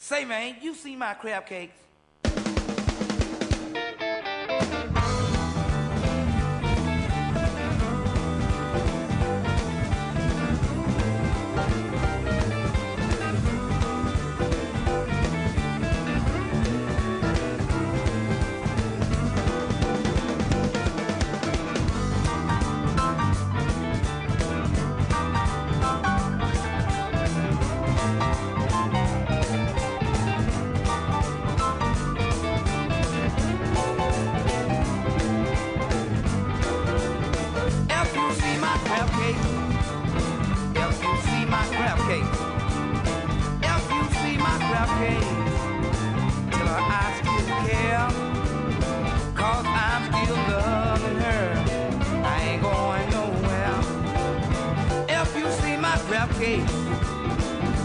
Say, man, you see my crab cakes?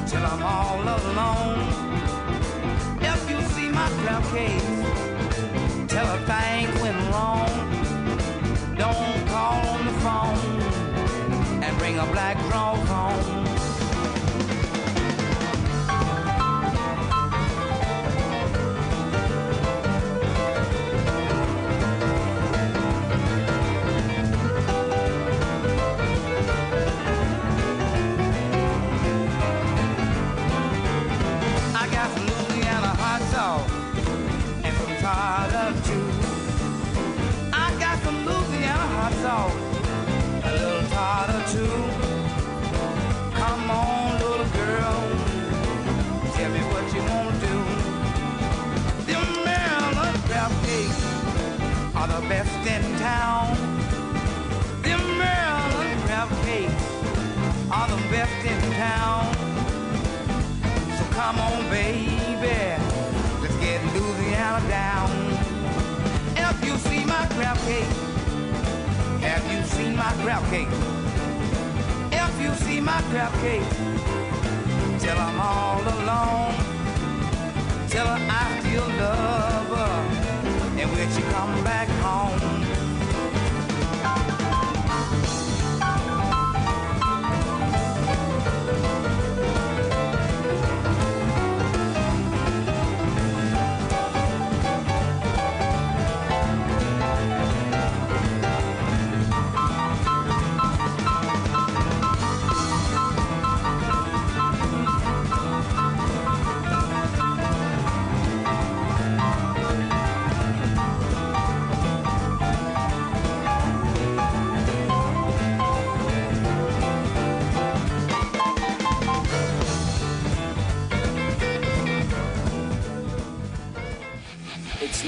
Till I'm all alone. If you see my crab cakes, tell her things went wrong. Don't call on the phone and bring a black draw home. I got some Louisiana hot sauce, a little tartar too. Come on, little girl, tell me what you want to do. Them Maryland crab cakes are the best in town. Them Maryland crab cakes are the best in town. So come on, baby, let's get Louisiana down. If you see my crab cake, have you seen my crab cake? If you see my crab cake, tell I'm all alone. Tell her I still love her, and when she come back home.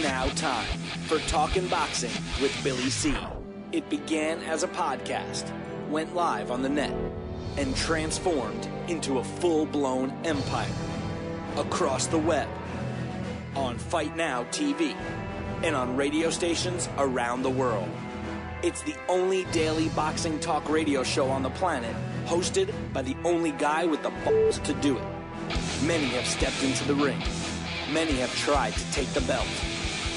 Now time for Talkin' Boxing with Billy C. It began as a podcast, went live on the net, and transformed into a full-blown empire. Across the web, on Fight Now TV, and on radio stations around the world. It's the only daily boxing talk radio show on the planet, hosted by the only guy with the balls to do it. Many have stepped into the ring. Many have tried to take the belt.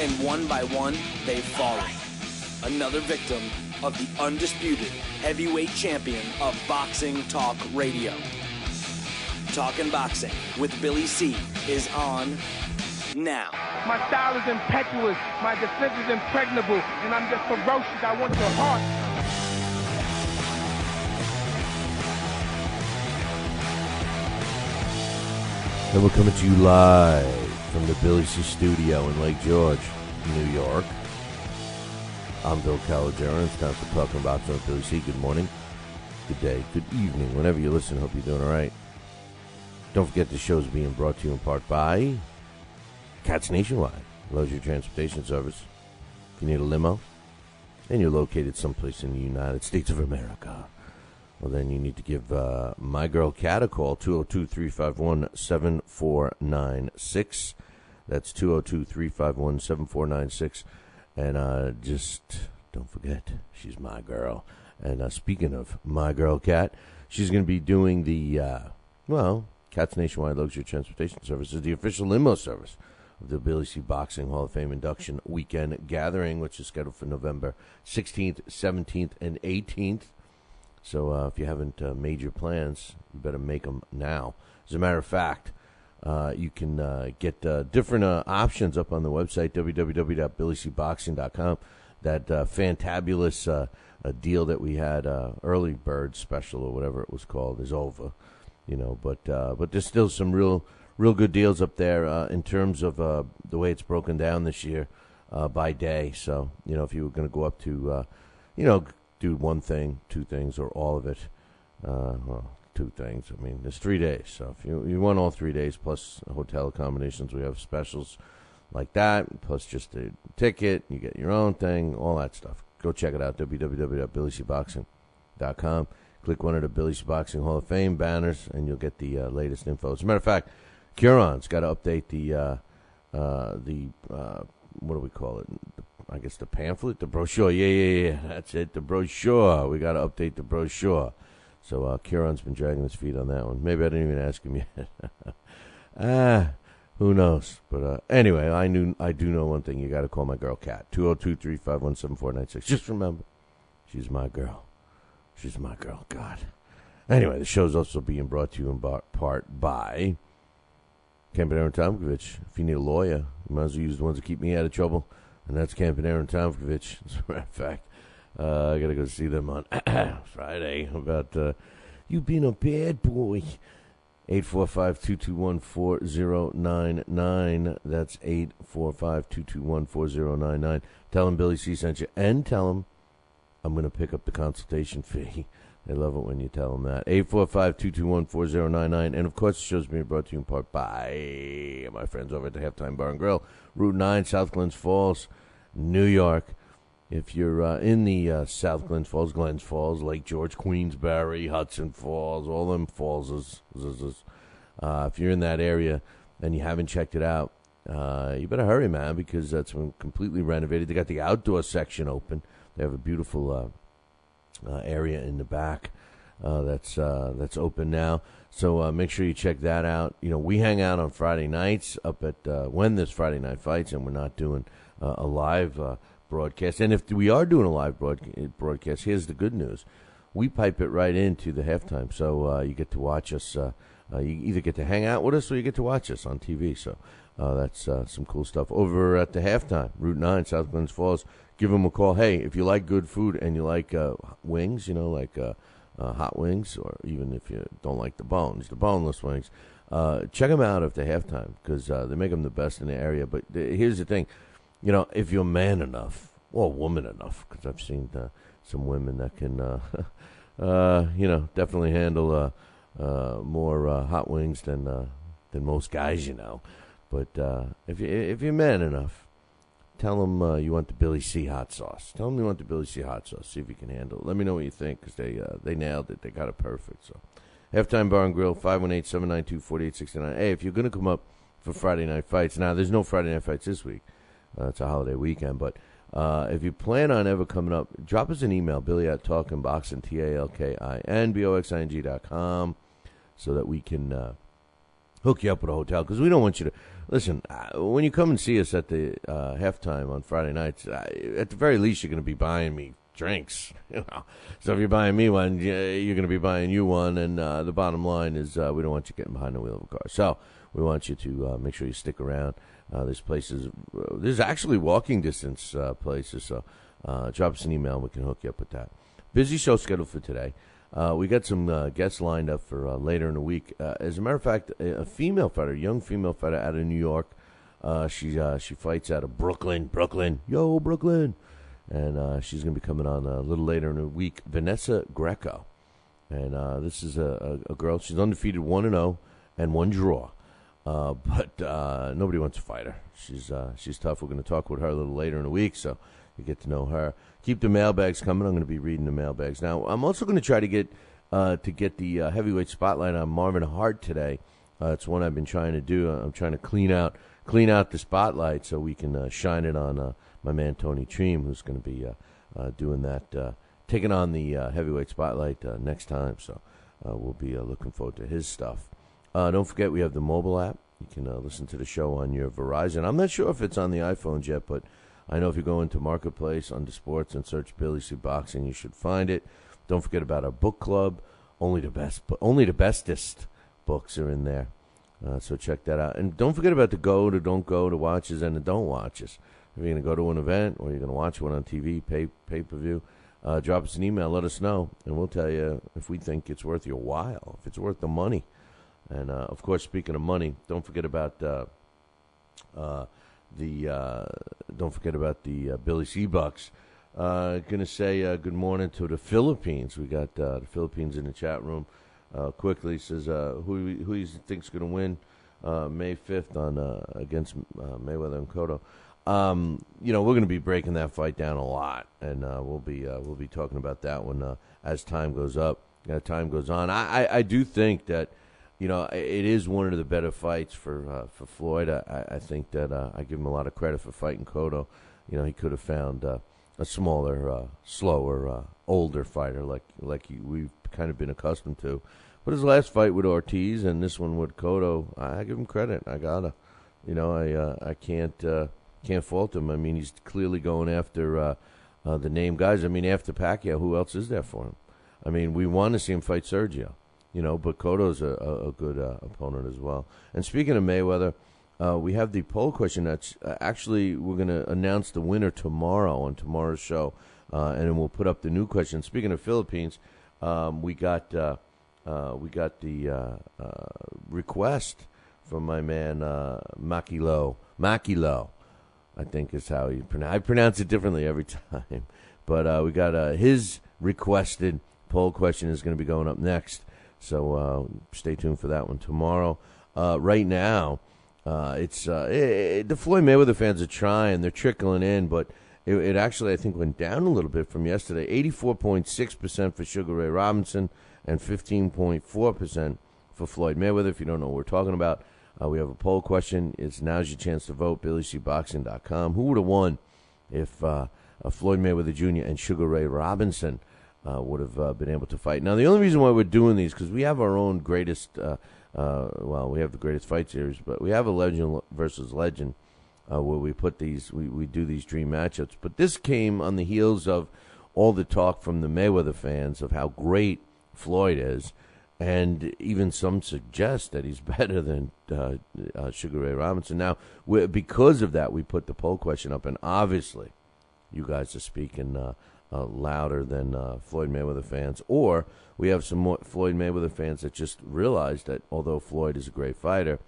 And one by one, they've fallen. Another victim of the undisputed heavyweight champion of boxing talk radio. Talkin' Boxing with Billy C. is on now. My style is impetuous, my defense is impregnable, and I'm just ferocious. I want your heart. And we're coming to you live from the Billy C studio in Lake George, New York. I'm Bill Calogero. It's time for Talking Boxing with Billy C. Good morning, good day, good evening. Whenever you listen, hope you're doing all right. Don't forget the show's being brought to you in part by Cats Nationwide, luxury transportation service. If you need a limo and you're located someplace in the United States of America, well, then you need to give my girl Kat a call, 202-351-7496. That's 202-351-7496. And just don't forget, she's my girl. And speaking of my girl Kat, she's going to be doing the, Cats Nationwide Luxury Transportation Service is the official limo service of the Billy C. Boxing Hall of Fame Induction Weekend Gathering, which is scheduled for November 16th, 17th, and 18th. So if you haven't made your plans, you better make them now. As a matter of fact, You can get different options up on the website, www.billycboxing.com. That fantabulous deal that we had, early bird special or whatever it was called, is over. But there's still some real good deals up there in terms of the way it's broken down this year by day. So, if you were going to go up to, do one thing, two things, or all of it, two things. I mean, there's 3 days. So if you want all 3 days plus hotel accommodations, we have specials like that, plus just a ticket. You get your own thing, all that stuff. Go check it out, www.billycboxing.com. Click one of the Billy C Boxing Hall of Fame banners, and you'll get the latest info. As a matter of fact, Kieran's got to update the what do we call it? I guess the pamphlet, the brochure. Yeah, that's it, the brochure. We got to update the brochure. So Kieran's been dragging his feet on that one. Maybe I didn't even ask him yet. Who knows? But anyway, I do know one thing. You got to call my girl Kat. 202-351-7496. Just remember, she's my girl. She's my girl. God. Anyway, the show's also being brought to you in part by Campanera and Tomkovich. If you need a lawyer, you might as well use the ones that keep me out of trouble. And that's Campanera and Tomkovich. As a matter of fact, I got to go see them on Friday about you being a bad boy. 845-221-4099. That's 845-221-4099. Tell them Billy C sent you, and tell them I'm going to pick up the consultation fee. They love it when you tell them that. 845-221-4099. And, of course, the show's being brought to you in part by my friends over at the Halftime Bar and Grill, Route 9, South Glens Falls, New York. If you're in the South Glens Falls, Lake George, Queensbury, Hudson Falls, all them falls. If you're in that area and you haven't checked it out, you better hurry, man, because that's been completely renovated. They got the outdoor section open. They have a beautiful area in the back that's open now. So make sure you check that out. We hang out on Friday nights up at when there's Friday night fights, and we're not doing a live broadcast. And if we are doing a live broadcast, here's the good news. We pipe it right into the halftime. So you get to watch us. You either get to hang out with us or you get to watch us on TV. So that's some cool stuff. Over at the halftime, Route 9, South Glens Falls, give them a call. Hey, if you like good food and you like wings, like hot wings, or even if you don't like the bones, the boneless wings, check them out at the halftime because they make them the best in the area. But here's the thing. If you're man enough, or woman enough, because I've seen some women that can, definitely handle more hot wings than most guys, But if you're man enough, tell them you want the Billy C hot sauce. Tell them you want the Billy C hot sauce. See if you can handle it. Let me know what you think, because they nailed it. They got it perfect. So, Halftime Bar and Grill, 518-792-4869. Hey, if you're going to come up for Friday night fights, now there's no Friday night fights this week. It's a holiday weekend, but if you plan on ever coming up, drop us an email, Billy@talkinboxing, TALKINBOXING.com, so that we can hook you up with a hotel, because we don't want you to listen. When you come and see us at the halftime on Friday nights, at the very least, you're going to be buying me drinks. So if you're buying me one, you're going to be buying you one, and the bottom line is we don't want you getting behind the wheel of a car. So we want you to make sure you stick around. There's places, there's actually walking distance places, so drop us an email and we can hook you up with that. Busy show scheduled for today. We got some guests lined up for later in the week. As a matter of fact, a female fighter, young female fighter out of New York. She fights out of Brooklyn. Yo, Brooklyn. And she's going to be coming on a little later in the week. Vanessa Greco. And this is a girl. She's undefeated 1-0 and 1 draw. But nobody wants to fight her. She's tough. We're going to talk with her a little later in the week, so you get to know her. Keep the mailbags coming. I'm going to be reading the mailbags. Now, I'm also going to try to get the heavyweight spotlight on Marvin Hart today. It's one I've been trying to do. I'm trying to clean out the spotlight so we can shine it on my man Tony Treem, who's going to be doing that, taking on the heavyweight spotlight next time. So we'll be looking forward to his stuff. Don't forget, we have the mobile app. You can listen to the show on your Verizon. I'm not sure if it's on the iPhones yet, but I know if you go into Marketplace under Sports and search Billy C Boxing, you should find it. Don't forget about our book club. Only the bestest books are in there. So check that out. And don't forget about the go to don't go, to watches and the don't watches. If you're going to go to an event or you're going to watch one on TV, pay-per-view, drop us an email, let us know, and we'll tell you if we think it's worth your while, if it's worth the money. And, of course, speaking of money, don't forget about the Billy C. Bucks. Going to say good morning to the Philippines. We got the Philippines in the chat room. Quickly says who he thinks going to win May 5th on against Mayweather and Cotto. We're going to be breaking that fight down a lot, and we'll be talking about that one as time goes on. I do think that it is one of the better fights for Floyd. I think that I give him a lot of credit for fighting Cotto. He could have found a smaller, slower, older fighter like we've kind of been accustomed to. But his last fight with Ortiz and this one with Cotto, I give him credit. I gotta, I can't fault him. I mean, he's clearly going after the name guys. I mean, after Pacquiao, who else is there for him? I mean, we want to see him fight Sergio, but Cotto's a good opponent as well. And speaking of Mayweather, we have the poll question. That's actually, we're going to announce the winner tomorrow on tomorrow's show, and then we'll put up the new question. Speaking of Philippines, we got the request from my man Makilo, I think is how you pronounce. I pronounce it differently every time, but we got his requested poll question is going to be going up next. So stay tuned for that one tomorrow. Right now, it's the Floyd Mayweather fans are trying. They're trickling in, but it actually, I think, went down a little bit from yesterday. 84.6% for Sugar Ray Robinson and 15.4% for Floyd Mayweather. If you don't know what we're talking about, we have a poll question. Now's your chance to vote, BillyCBoxing.com. Who would have won if Floyd Mayweather Jr. and Sugar Ray Robinson would have been able to fight? Now, the only reason why we're doing these, because we have our own greatest, we have the greatest fight series, but we have a legend versus legend where we put these, we do these dream matchups. But this came on the heels of all the talk from the Mayweather fans of how great Floyd is, and even some suggest that he's better than Sugar Ray Robinson. Now, because of that, we put the poll question up, and obviously you guys are speaking louder than Floyd Mayweather fans, or we have some more Floyd Mayweather fans that just realized that although Floyd is a great fighter,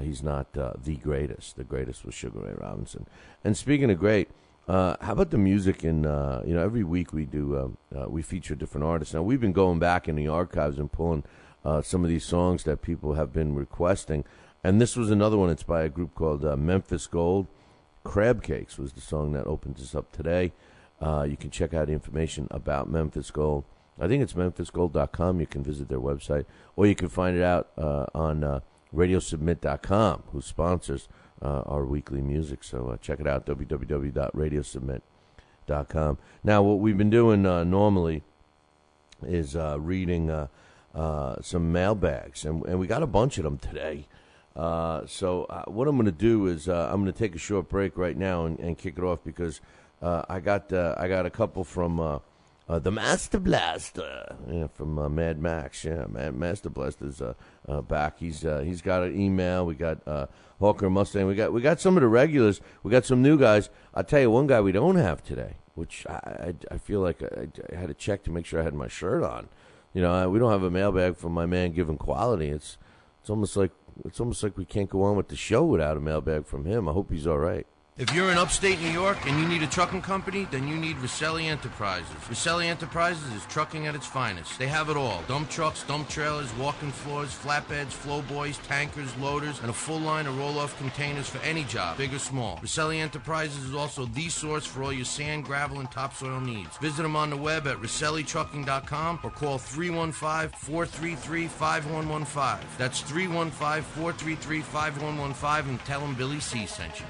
he's not the greatest. The greatest was Sugar Ray Robinson. And speaking of great, how about the music? And every week we do we feature different artists. Now we've been going back in the archives and pulling some of these songs that people have been requesting, and this was another one. It's by a group called Memphis Gold. Crab Cakes was the song that opens us up today. You can check out information about Memphis Gold. I think it's memphisgold.com. You can visit their website, or you can find it out on radiosubmit.com, who sponsors our weekly music. So check it out, www.radiosubmit.com. Now, what we've been doing normally is reading some mailbags, and we got a bunch of them today. So what I'm going to do is I'm going to take a short break right now and kick it off, because I got a couple from the Master Blaster, from Mad Max. Yeah, Master Blaster's back. He's got an email. We got Hawker Mustang. We got some of the regulars. We got some new guys. I'll tell you one guy we don't have today, which I feel like I had to check to make sure I had my shirt on. We don't have a mailbag from my man Given Quality. It's almost like we can't go on with the show without a mailbag from him. I hope he's all right. If you're in upstate New York and you need a trucking company, then you need Rosselli Enterprises. Rosselli Enterprises is trucking at its finest. They have it all: dump trucks, dump trailers, walk-in floors, flatbeds, flowboys, tankers, loaders, and a full line of roll-off containers for any job, big or small. Rosselli Enterprises is also the source for all your sand, gravel, and topsoil needs. Visit them on the web at RosselliTrucking.com or call 315-433-5115. That's 315-433-5115, and tell them Billy C sent you.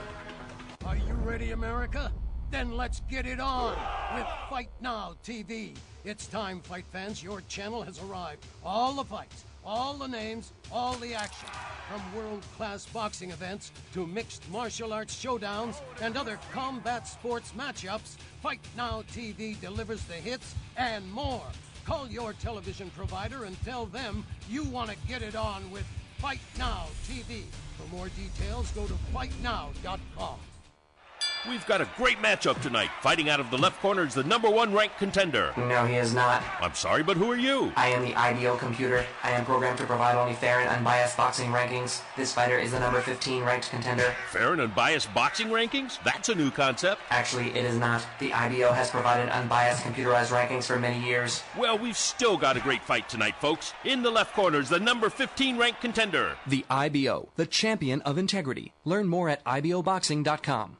Are you ready, America? Then let's get it on with Fight Now TV. It's time, fight fans. Your channel has arrived. All the fights, all the names, all the action. From world-class boxing events to mixed martial arts showdowns and other combat sports matchups, Fight Now TV delivers the hits and more. Call your television provider and tell them you want to get it on with Fight Now TV. For more details, go to fightnow.com. We've got a great matchup tonight. Fighting out of the left corner is the #1 ranked contender. No, he is not. I'm sorry, but who are you? I am the IBO computer. I am programmed to provide only fair and unbiased boxing rankings. This fighter is the number 15 ranked contender. Fair and unbiased boxing rankings? That's a new concept. Actually, it is not. The IBO has provided unbiased computerized rankings for many years. Well, we've still got a great fight tonight, folks. In the left corner is the number 15 ranked contender. The IBO, the champion of integrity. Learn more at iboboxing.com.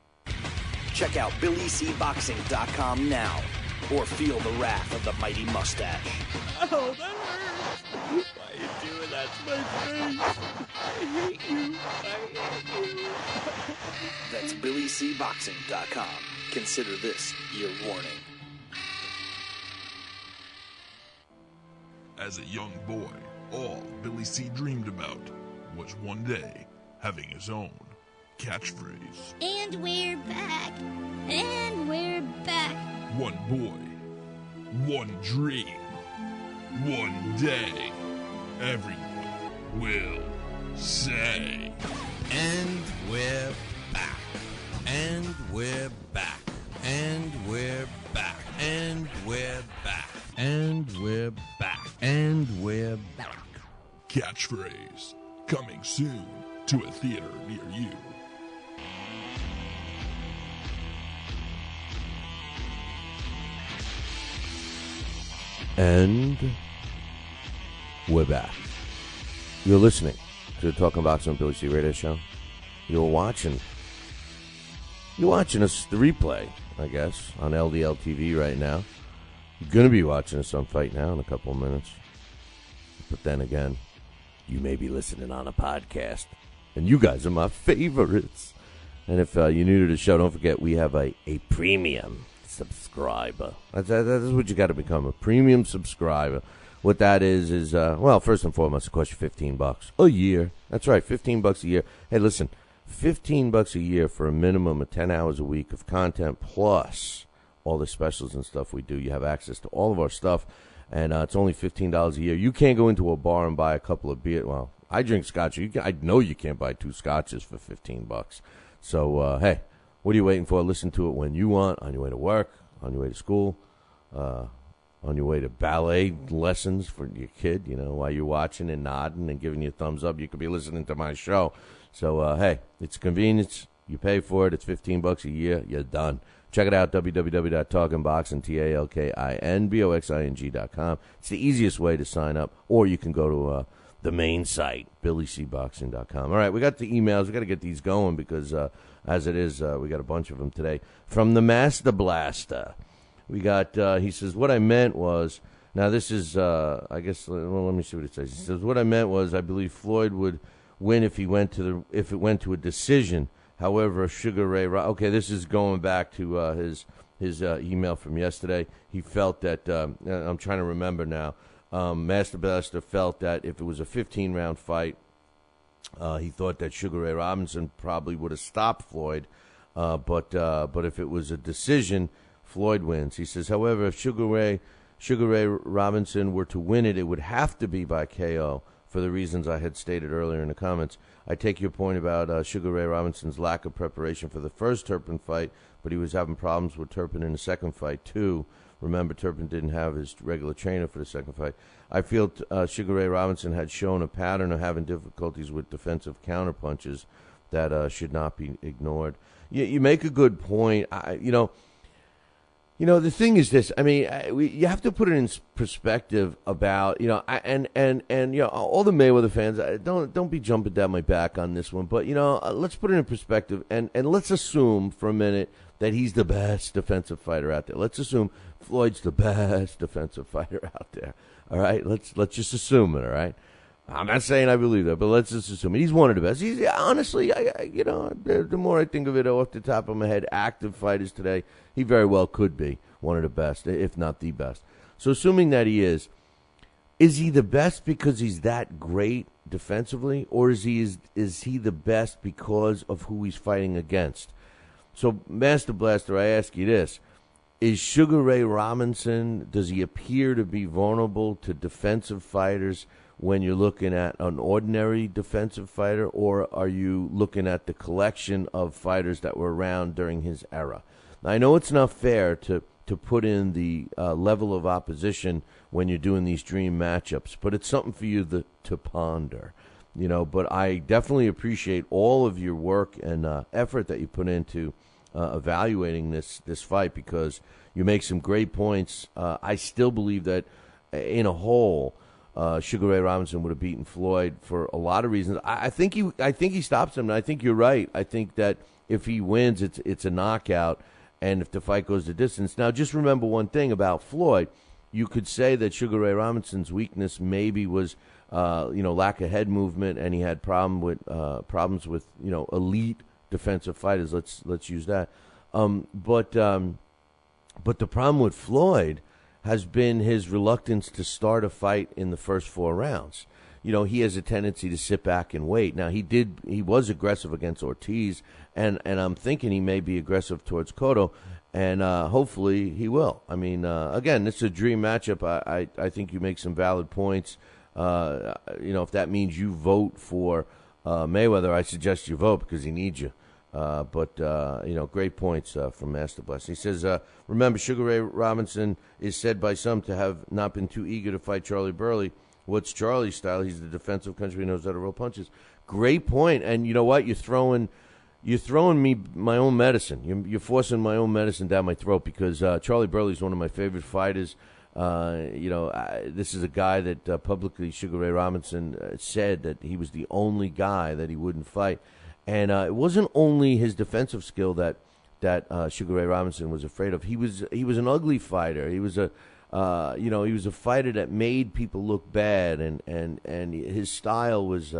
Check out BillyCBoxing.com now, or feel the wrath of the mighty mustache. Oh, that hurts. Why are you doing that to my face? I hate you. I hate you. That's BillyCBoxing.com. Consider this your warning. As a young boy, all Billy C dreamed about was one day having his own catchphrase. And we're back. And we're back. One boy, one dream, one day, everyone will say. And we're back. And we're back. And we're back. And we're back. And we're back. And we're back. Catchphrase coming soon to a theater near you. And we're back. You're listening to the Talking Boxing on Billy C Radio Show. You're watching us, the replay, I guess, on LDL TV right now. You're going to be watching us on Fight Now in a couple of minutes. But then again, you may be listening on a podcast. And you guys are my favorites. And if you're new to the show, don't forget we have a premium subscriber. That's what you got to become, a premium subscriber. What that is well, first and foremost, it costs you $15 a year. That's right, $15 a year. Hey, listen, $15 a year for a minimum of 10 hours a week of content, plus all the specials and stuff we do. You have access to all of our stuff, and it's only $15 a year. You can't go into a bar and buy a couple of beer. Well, I drink scotch. I know you can't buy 2 scotches for $15. So, hey, what are you waiting for? Listen to it when you want, on your way to work, on your way to school, on your way to ballet lessons for your kid, while you're watching and nodding and giving you a thumbs up. You could be listening to my show. So, hey, it's convenience. You pay for it. It's $15 a year. You're done. Check it out, www.talkingboxing.com. It's the easiest way to sign up, or you can go to the main site, BillyCBoxing.com. All right, we got the emails. We got to get these going because, as it is, we got a bunch of them today. From the Master Blaster, we got, he says, what I meant was, now this is, I guess, well, let me see what it says. He says, what I meant was, I believe Floyd would win if it went to a decision. However, Sugar Ray, okay, this is going back to his email from yesterday. He felt that, I'm trying to remember now, Master Blaster felt that if it was a 15-round fight, he thought that Sugar Ray Robinson probably would have stopped Floyd, but if it was a decision, Floyd wins. He says, however, if Sugar Ray Robinson were to win it, it would have to be by KO for the reasons I had stated earlier in the comments. I take your point about Sugar Ray Robinson's lack of preparation for the first Turpin fight, but he was having problems with Turpin in the second fight, too. Remember, Turpin didn't have his regular trainer for the second fight. I feel Sugar Ray Robinson had shown a pattern of having difficulties with defensive counterpunches that should not be ignored. You make a good point. The thing is this. I mean, you have to put it in perspective about, and all the Mayweather fans, don't be jumping down my back on this one. But, let's put it in perspective and let's assume for a minute that he's the best defensive fighter out there. Let's assume Floyd's the best defensive fighter out there. All right, let's just assume it. All right, I'm not saying I believe that, but let's just assume it. He's one of the best. He's honestly, the more I think of it off the top of my head, active fighters today, he very well could be one of the best, if not the best. So assuming that he is he the best because he's that great defensively, or is he the best because of who he's fighting against? So, Master Blaster, I ask you this. Is Sugar Ray Robinson, does he appear to be vulnerable to defensive fighters when you're looking at an ordinary defensive fighter, or are you looking at the collection of fighters that were around during his era? Now, I know it's not fair to put in the level of opposition when you're doing these dream matchups, but it's something for you to ponder. But I definitely appreciate all of your work and effort that you put into evaluating this fight, because you make some great points. I still believe that in a whole, Sugar Ray Robinson would have beaten Floyd for a lot of reasons. I think he stops him, and I think you're right. I think that if he wins, it's a knockout, and if the fight goes the distance. Now, just remember one thing about Floyd. You could say that Sugar Ray Robinson's weakness maybe was lack of head movement, and he had problems with elite defensive fighters. Let's use that. But the problem with Floyd has been his reluctance to start a fight in the first 4 rounds. He has a tendency to sit back and wait. Now, he was aggressive against Ortiz, and I'm thinking he may be aggressive towards Cotto, and hopefully he will. I mean, again, it's a dream matchup. I think you make some valid points. If that means you vote for Mayweather, I suggest you vote because he needs you. But great points from Master Bless. He says, remember, Sugar Ray Robinson is said by some to have not been too eager to fight Charlie Burley. What's Charlie's style? He's the defensive country, he knows how to roll punches. Great point. And you know what? You're throwing me my own medicine. You're forcing my own medicine down my throat, because Charlie Burley's one of my favorite fighters. This is a guy that publicly Sugar Ray Robinson said that he was the only guy that he wouldn't fight. And it wasn't only his defensive skill that Sugar Ray Robinson was afraid of. He was an ugly fighter. He was a fighter that made people look bad, and his style was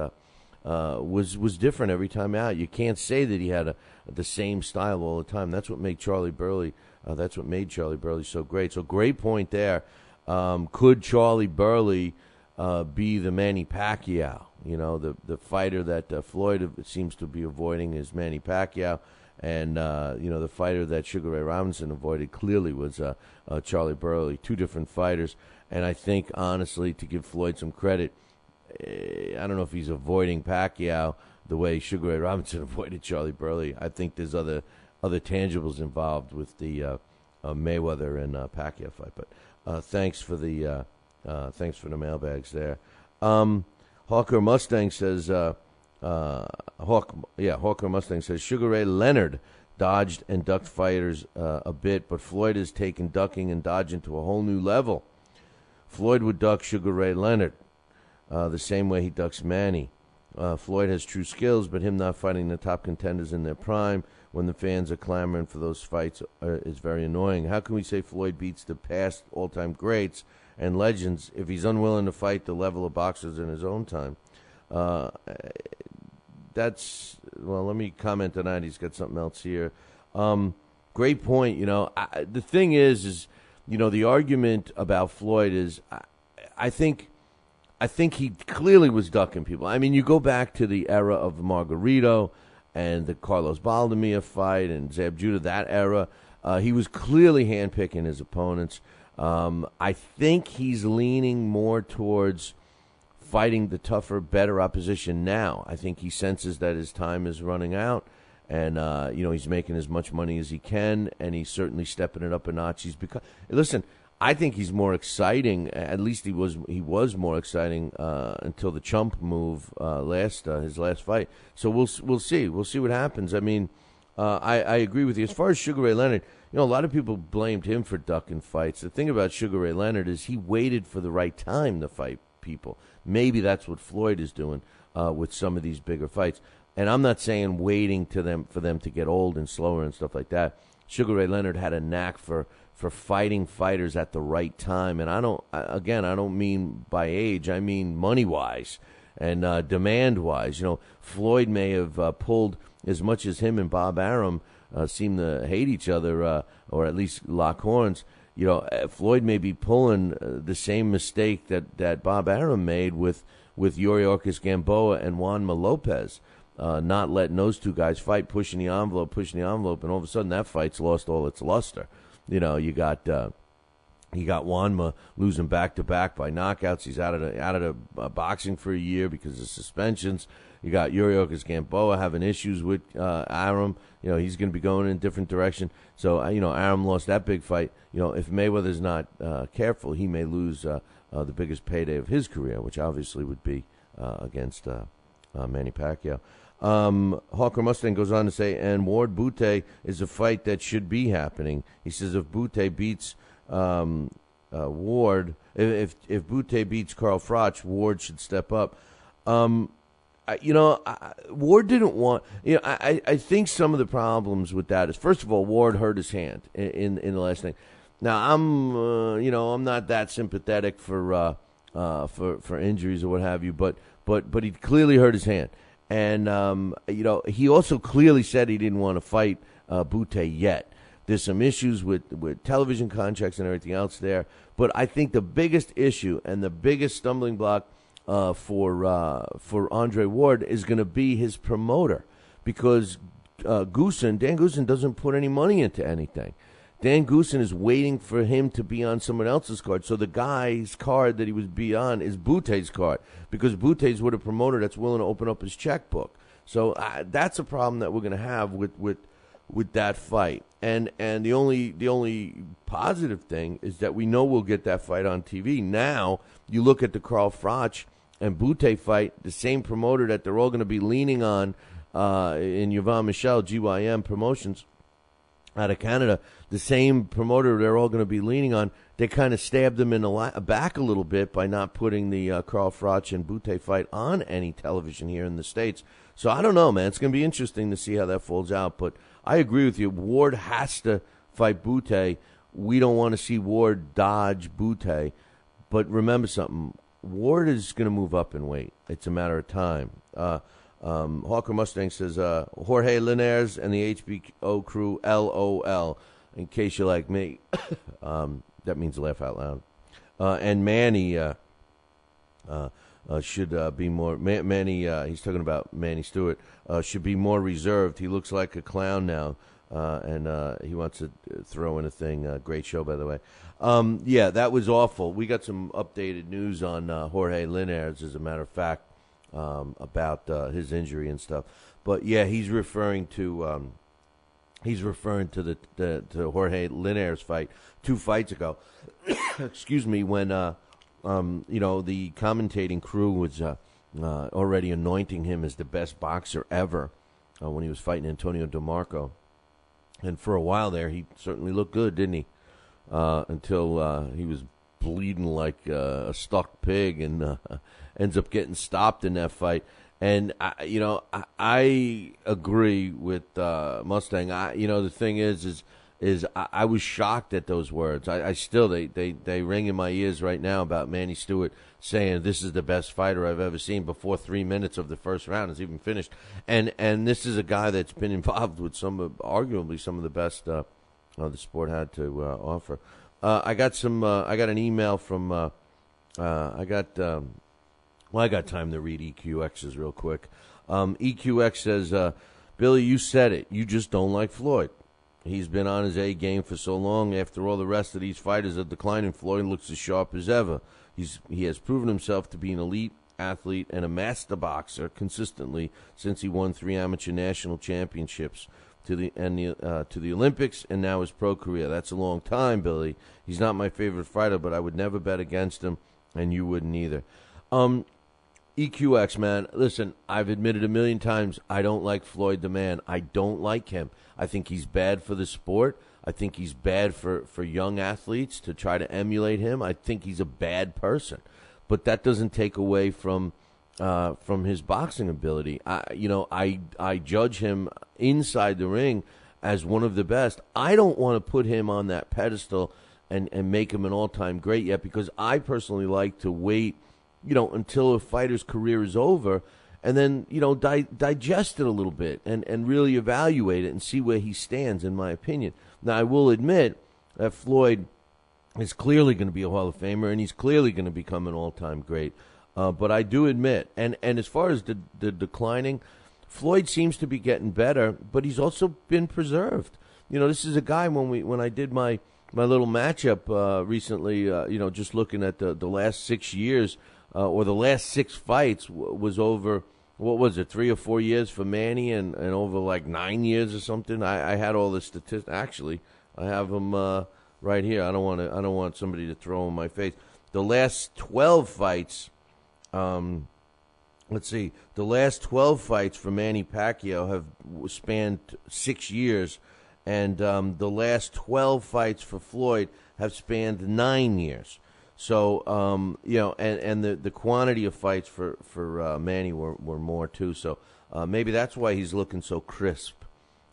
different every time out. You can't say that he had the same style all the time. That's what made Charlie Burley. That's what made Charlie Burley so great. So great point there. Could Charlie Burley be the Manny Pacquiao? The fighter that Floyd seems to be avoiding is Manny Pacquiao, and the fighter that Sugar Ray Robinson avoided clearly was Charlie Burley. 2 different fighters, and I think, honestly, to give Floyd some credit, I don't know if he's avoiding Pacquiao the way Sugar Ray Robinson avoided Charlie Burley. I think there's other tangibles involved with the Mayweather and Pacquiao fight. But thanks for the mailbags there. Hawker Mustang says Hawker Mustang says Sugar Ray Leonard dodged and ducked fighters a bit, but Floyd has taken ducking and dodging to a whole new level. Floyd would duck Sugar Ray Leonard the same way he ducks Manny. Floyd has true skills, but him not fighting the top contenders in their prime when the fans are clamoring for those fights is very annoying. How can we say Floyd beats the past all-time greats and legends if he's unwilling to fight the level of boxers in his own time? Let me comment on that. He's got something else here. Great point. The thing is, the argument about Floyd is, I think he clearly was ducking people. I mean, you go back to the era of Margarito and the Carlos Baldemir fight and Zab Judah, that era. He was clearly handpicking his opponents. I think he's leaning more towards fighting the tougher, better opposition now. I think he senses that his time is running out, and he's making as much money as he can, and he's certainly stepping it up a notch. Listen, I think he's more exciting. At least he was more exciting until the chump move his last fight. So we'll see. We'll see what happens. I mean, I agree with you. As far as Sugar Ray Leonard, a lot of people blamed him for ducking fights. The thing about Sugar Ray Leonard is he waited for the right time to fight people. Maybe that's what Floyd is doing with some of these bigger fights. And I'm not saying waiting for them to get old and slower and stuff like that. Sugar Ray Leonard had a knack for fighting fighters at the right time. And I don't mean by age. I mean money-wise and demand-wise. Floyd may have pulled as much as him and Bob Arum seem to hate each other or at least lock horns. Floyd may be pulling the same mistake that Bob Arum made with Yuriorkis Gamboa and Juanma Lopez, not letting those 2 guys fight, pushing the envelope, and all of a sudden that fight's lost all its luster. You got You got Wanma losing back-to-back by knockouts. He's out of the boxing for a year because of suspensions. You got Yuriorkis Gamboa having issues with Arum. He's going to be going in a different direction. So, Arum lost that big fight. If Mayweather's not careful, he may lose the biggest payday of his career, which obviously would be against Manny Pacquiao. Hawker Mustang goes on to say, and Ward Butte is a fight that should be happening. He says if Butte beats Ward, if Butte beats Carl Froch, Ward should step up. Ward didn't want. I think some of the problems with that is, first of all, Ward hurt his hand in the last thing. Now I'm not that sympathetic for injuries or what have you, but he clearly hurt his hand, and he also clearly said he didn't want to fight Butte yet. There's some issues with television contracts and everything else there. But I think the biggest issue and the biggest stumbling block for Andre Ward is going to be his promoter, because Dan Goossen doesn't put any money into anything. Dan Goossen is waiting for him to be on someone else's card. So the guy's card that he would be on is Butte's card, because Butte's with a promoter that's willing to open up his checkbook. So that's a problem that we're going to have with that fight. And the only positive thing is that we know we'll get that fight on TV. Now, you look at the Carl Froch and Butte fight, the same promoter that they're all going to be leaning on in Yvon Michel, GYM Promotions out of Canada, the same promoter they're all going to be leaning on. They kind of stabbed them in the back a little bit by not putting the Carl Froch and Butte fight on any television here in the States. So I don't know, man. It's going to be interesting to see how that folds out. But I agree with you. Ward has to fight Butte. We don't want to see Ward dodge Butte. But remember something. Ward is going to move up in weight. It's a matter of time. Hawker Mustang says, Jorge Linares and the HBO crew, LOL. In case you're like me. That means laugh out loud. And Manny should be more. Manny, he's talking about Manny Stewart, should be more reserved. He looks like a clown now, and he wants to throw in a thing. Great show, by the way. Yeah, that was awful. We got some updated news on Jorge Linares, as a matter of fact, about his injury and stuff. But yeah, he's referring to the Jorge Linares fight 2 fights ago. Excuse me, when the commentating crew was already anointing him as the best boxer ever when he was fighting Antonio DeMarco. And for a while there, he certainly looked good, didn't he? Until he was bleeding like a stuck pig and ends up getting stopped in that fight. And, I agree with Mustang. The thing is I was shocked at those words. I still, they ring in my ears right now about Manny Stewart saying this is the best fighter I've ever seen before 3 minutes of the first round is even finished. And this is a guy that's been involved with arguably some of the best the sport had to offer. I got an email from, I got time to read EQX's real quick. EQX says, Billy, you said it. You just don't like Floyd. He's been on his A game for so long. After all the rest of these fighters are declining, Floyd looks as sharp as ever. He has proven himself to be an elite athlete and a master boxer consistently since he won 3 amateur national championships to the Olympics and now his pro career. That's a long time, Billy. He's not my favorite fighter, but I would never bet against him, and you wouldn't either. EQX, man, listen, I've admitted a million times I don't like Floyd the man. I don't like him. I think he's bad for the sport. I think he's bad for young athletes to try to emulate him. I think he's a bad person. But that doesn't take away from his boxing ability. I judge him inside the ring as one of the best. I don't want to put him on that pedestal and make him an all-time great yet, because I personally like to wait until a fighter's career is over, and then, digest it a little bit and really evaluate it and see where he stands, in my opinion. Now, I will admit that Floyd is clearly going to be a Hall of Famer, and he's clearly going to become an all-time great. But I do admit, and as far as the declining, Floyd seems to be getting better, but he's also been preserved. This is a guy, when I did my my little matchup recently, just looking at the last 6 years or the last 6 fights was over, what was it, 3 or 4 years for Manny and over like 9 years or something. I had all the statistics. Actually, I have them right here. I don't want somebody to throw in my face. The last 12 fights, let's see, the last 12 fights for Manny Pacquiao have spanned 6 years, and the last 12 fights for Floyd have spanned 9 years. So, and the quantity of fights for Manny were more, too. So maybe that's why he's looking so crisp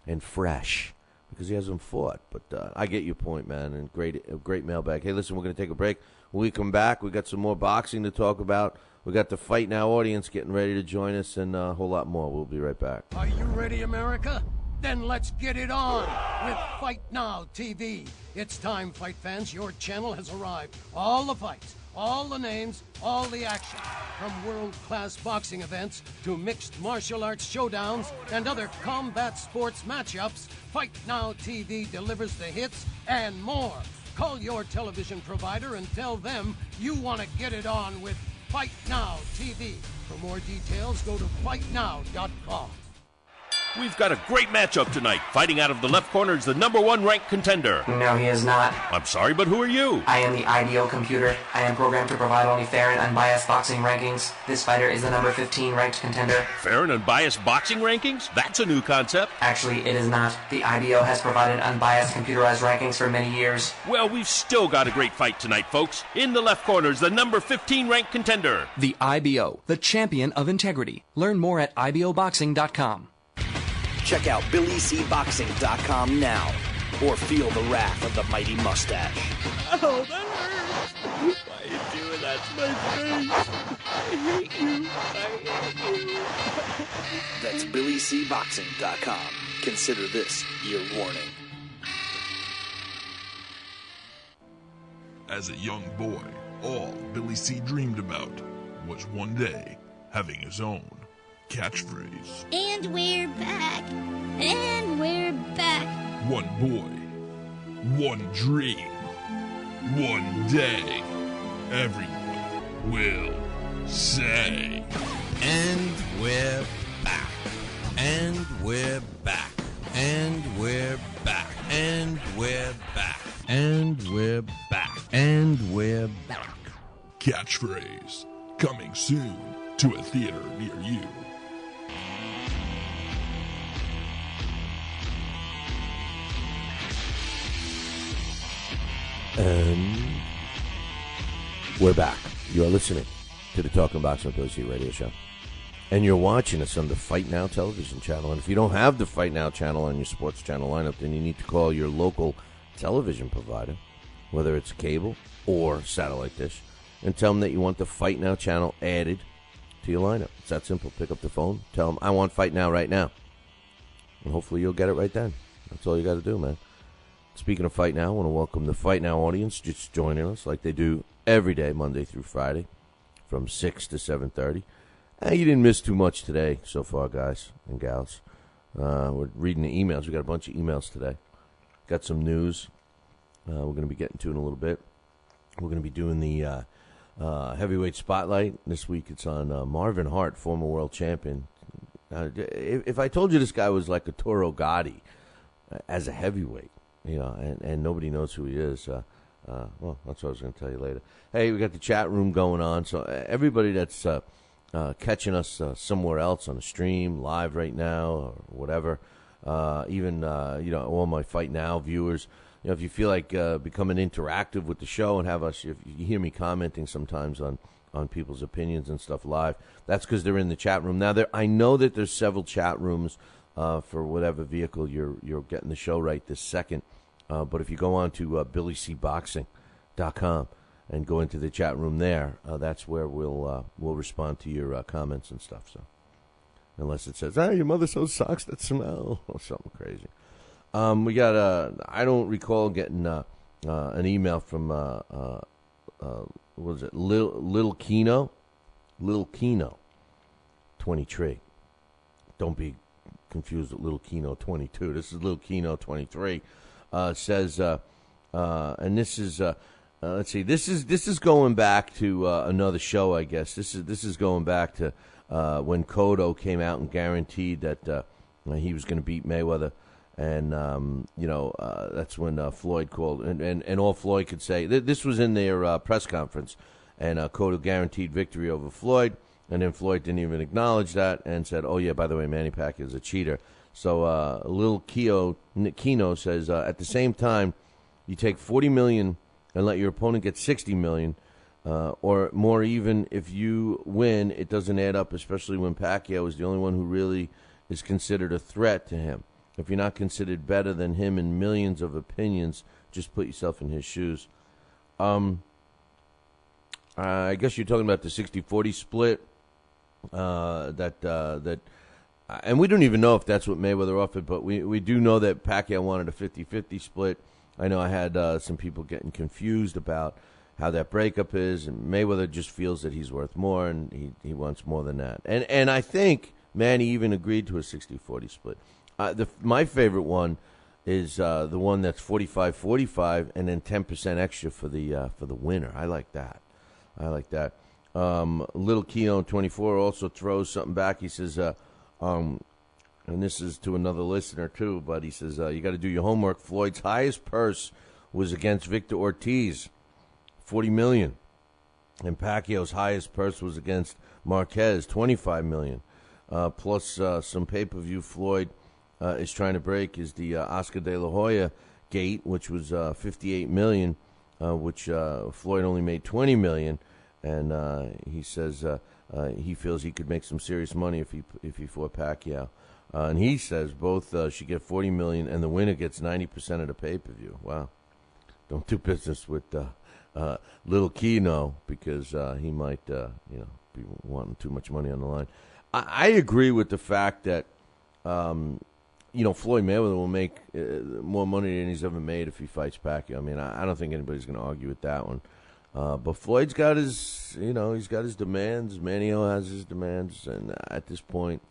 and fresh, because he hasn't fought. But I get your point, man, and great mailbag. Hey, listen, we're going to take a break. When we come back, we got some more boxing to talk about. We got the Fight Now audience getting ready to join us, and a whole lot more. We'll be right back. Are you ready, America? Then let's get it on with Fight Now TV. It's time, fight fans. Your channel has arrived. All the fights, all the names, all the action. From world-class boxing events to mixed martial arts showdowns and other combat sports matchups, Fight Now TV delivers the hits and more. Call your television provider and tell them you want to get it on with Fight Now TV. For more details, go to fightnow.com. We've got a great matchup tonight. Fighting out of the left corner is the #1 ranked contender. No, he is not. I'm sorry, but who are you? I am the IDO computer. I am programmed to provide only fair and unbiased boxing rankings. This fighter is the number 15 ranked contender. Fair and unbiased boxing rankings? That's a new concept. Actually, it is not. The IDO has provided unbiased computerized rankings for many years. Well, we've still got a great fight tonight, folks. In the left corner is the number 15 ranked contender. The IBO, the champion of integrity. Learn more at iboboxing.com. Check out BillyCBoxing.com now, or feel the wrath of the mighty mustache. Oh, that hurts. Why are you doing that to my face? I hate you. I hate you. That's BillyCBoxing.com. Consider this your warning. As a young boy, all Billy C dreamed about was one day having his own catchphrase. And we're back. And we're back. One boy, one dream, one day, everyone will say. And we're back. And we're back. And we're back. And we're back. And we're back. And we're back. Catchphrase coming soon to a theater near you. And we're back. You're listening to the Talking Boxing with Billy C radio show. And you're watching us on the Fight Now television channel. And if you don't have the Fight Now channel on your sports channel lineup, then you need to call your local television provider, whether it's cable or satellite dish, and tell them that you want the Fight Now channel added to your lineup. It's that simple. Pick up the phone, tell them, I want Fight Now right now. And hopefully you'll get it right then. That's all you got to do, man. Speaking of Fight Now, I want to welcome the Fight Now audience just joining us like they do every day, Monday through Friday, from 6 to 7:30. You didn't miss too much today so far, guys and gals. We're reading the emails. We got a bunch of emails today. Got some news we're going to be getting to in a little bit. We're going to be doing the heavyweight spotlight. This week it's on Marvin Hart, former world champion. If I told you this guy was like a Toro Gotti as a heavyweight, and nobody knows who he is. Well, that's what I was going to tell you later. Hey, we got the chat room going on, so everybody that's catching us somewhere else on the stream, live right now, or whatever, even, all my Fight Now viewers, if you feel like becoming interactive with the show and have us, if you hear me commenting sometimes on people's opinions and stuff live, that's because they're in the chat room. Now, I know that there's several chat rooms for whatever vehicle you're getting the show right this second. But if you go on to BillyCBoxing.com and go into the chat room there, that's where we'll respond to your comments and stuff. So, unless it says, your mother sews socks that smell, or something crazy. We got I don't recall getting an email from what was it, Little Kino 23. Don't be confused with Little Kino 22. This is Little Kino 23. Says, and this is let's see, this is going back to another show, I guess. This is going back to when Cotto came out and guaranteed that he was going to beat Mayweather. And, that's when Floyd called. And all Floyd could say, this was in their press conference, and Cotto guaranteed victory over Floyd. And then Floyd didn't even acknowledge that and said, oh, yeah, by the way, Manny Pacquiao is a cheater. So Lil Kino says, at the same time, you take $40 million and let your opponent get $60 million, or more even if you win, it doesn't add up, especially when Pacquiao is the only one who really is considered a threat to him. If you're not considered better than him in millions of opinions, just put yourself in his shoes. I guess you're talking about the 60-40 split. And we don't even know if that's what Mayweather offered, but we do know that Pacquiao wanted a 50-50 split. I know I had some people getting confused about how that breakup is, and Mayweather just feels that he's worth more, and he wants more than that. And I think Manny even agreed to a 60-40 split. My favorite one is the one that's 45-45 and then 10% extra for the winner. I like that. Little Kino 24 also throws something back. He says, and this is to another listener too, but he says you got to do your homework. Floyd's highest purse was against Victor Ortiz, $40 million, and Pacquiao's highest purse was against Marquez, $25 million, plus some pay-per-view Floyd is trying to break is the Oscar De La Hoya gate, which was $58 million, which Floyd only made $20 million, and he says he feels he could make some serious money if he fought Pacquiao, and he says both should get $40 million, and the winner gets 90% of the pay-per-view. Wow! Don't do business with Little Kino because he might be wanting too much money on the line. I agree with the fact that. Floyd Mayweather will make more money than he's ever made if he fights Pacquiao. I mean, I don't think anybody's going to argue with that one. But Floyd's got his, he's got his demands. Manio has his demands. And at this point,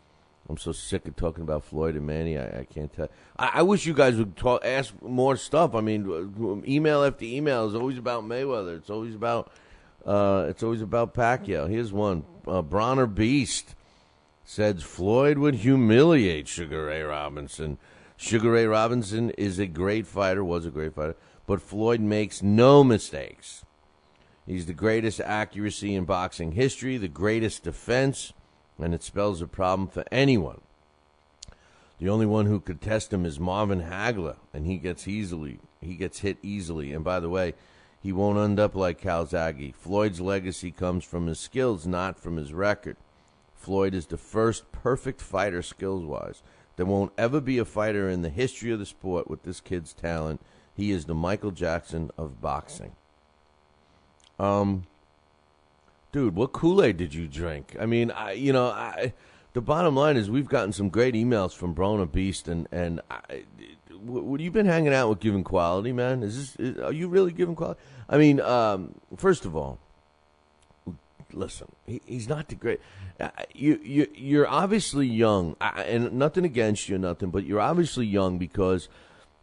I'm so sick of talking about Floyd and Manny. I can't tell. I wish you guys would ask more stuff. I mean, email after email is always about Mayweather. It's always about Pacquiao. Here's one. Bronner Beast said Floyd would humiliate Sugar Ray Robinson. Sugar Ray Robinson is a great fighter, was a great fighter, but Floyd makes no mistakes. He's the greatest accuracy in boxing history, the greatest defense, and it spells a problem for anyone. The only one who could test him is Marvin Hagler, and he gets hit easily. And by the way, he won't end up like Calzaghe. Floyd's legacy comes from his skills, not from his record. Floyd is the first perfect fighter skills-wise. There won't ever be a fighter in the history of the sport with this kid's talent. He is the Michael Jackson of boxing. Dude, what Kool-Aid did you drink? I mean, the bottom line is we've gotten some great emails from Bronner Beast, and what you been hanging out with giving quality, man? Are you really giving quality? I mean, first of all, listen, he's not the great. You're obviously young, and nothing against you, but you're obviously young because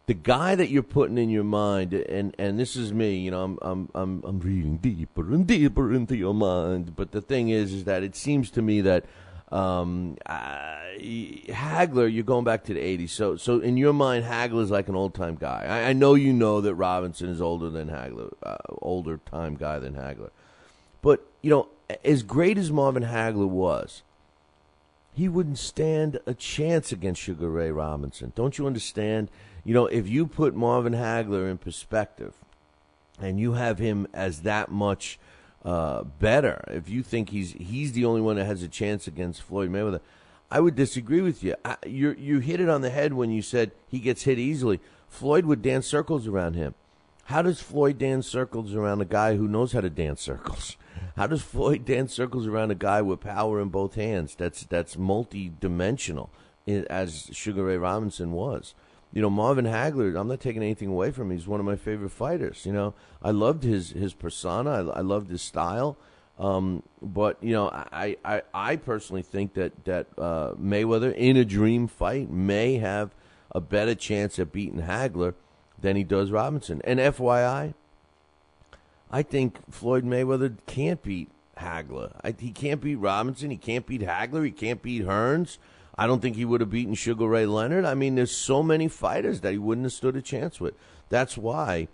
the guy that you're putting in your mind, and this is me, I'm reading deeper and deeper into your mind. But the thing is that it seems to me that Hagler, you're going back to the 80s. So in your mind, Hagler's like an old time guy. I know you know that Robinson is older than Hagler, older time guy than Hagler. But, as great as Marvin Hagler was, he wouldn't stand a chance against Sugar Ray Robinson. Don't you understand? If you put Marvin Hagler in perspective and you have him as that much better, if you think he's the only one that has a chance against Floyd Mayweather, I would disagree with you. You hit it on the head when you said he gets hit easily. Floyd would dance circles around him. How does Floyd dance circles around a guy who knows how to dance circles? How does Floyd dance circles around a guy with power in both hands? That's multi-dimensional, as Sugar Ray Robinson was. Marvin Hagler, I'm not taking anything away from him. He's one of my favorite fighters. I loved his persona. I loved his style. But I personally think that Mayweather in a dream fight may have a better chance at beating Hagler. than he does Robinson. And FYI, I think Floyd Mayweather can't beat Hagler. He can't beat Robinson. He can't beat Hagler. He can't beat Hearns. I don't think he would have beaten Sugar Ray Leonard. I mean, there's so many fighters that he wouldn't have stood a chance with. That's why,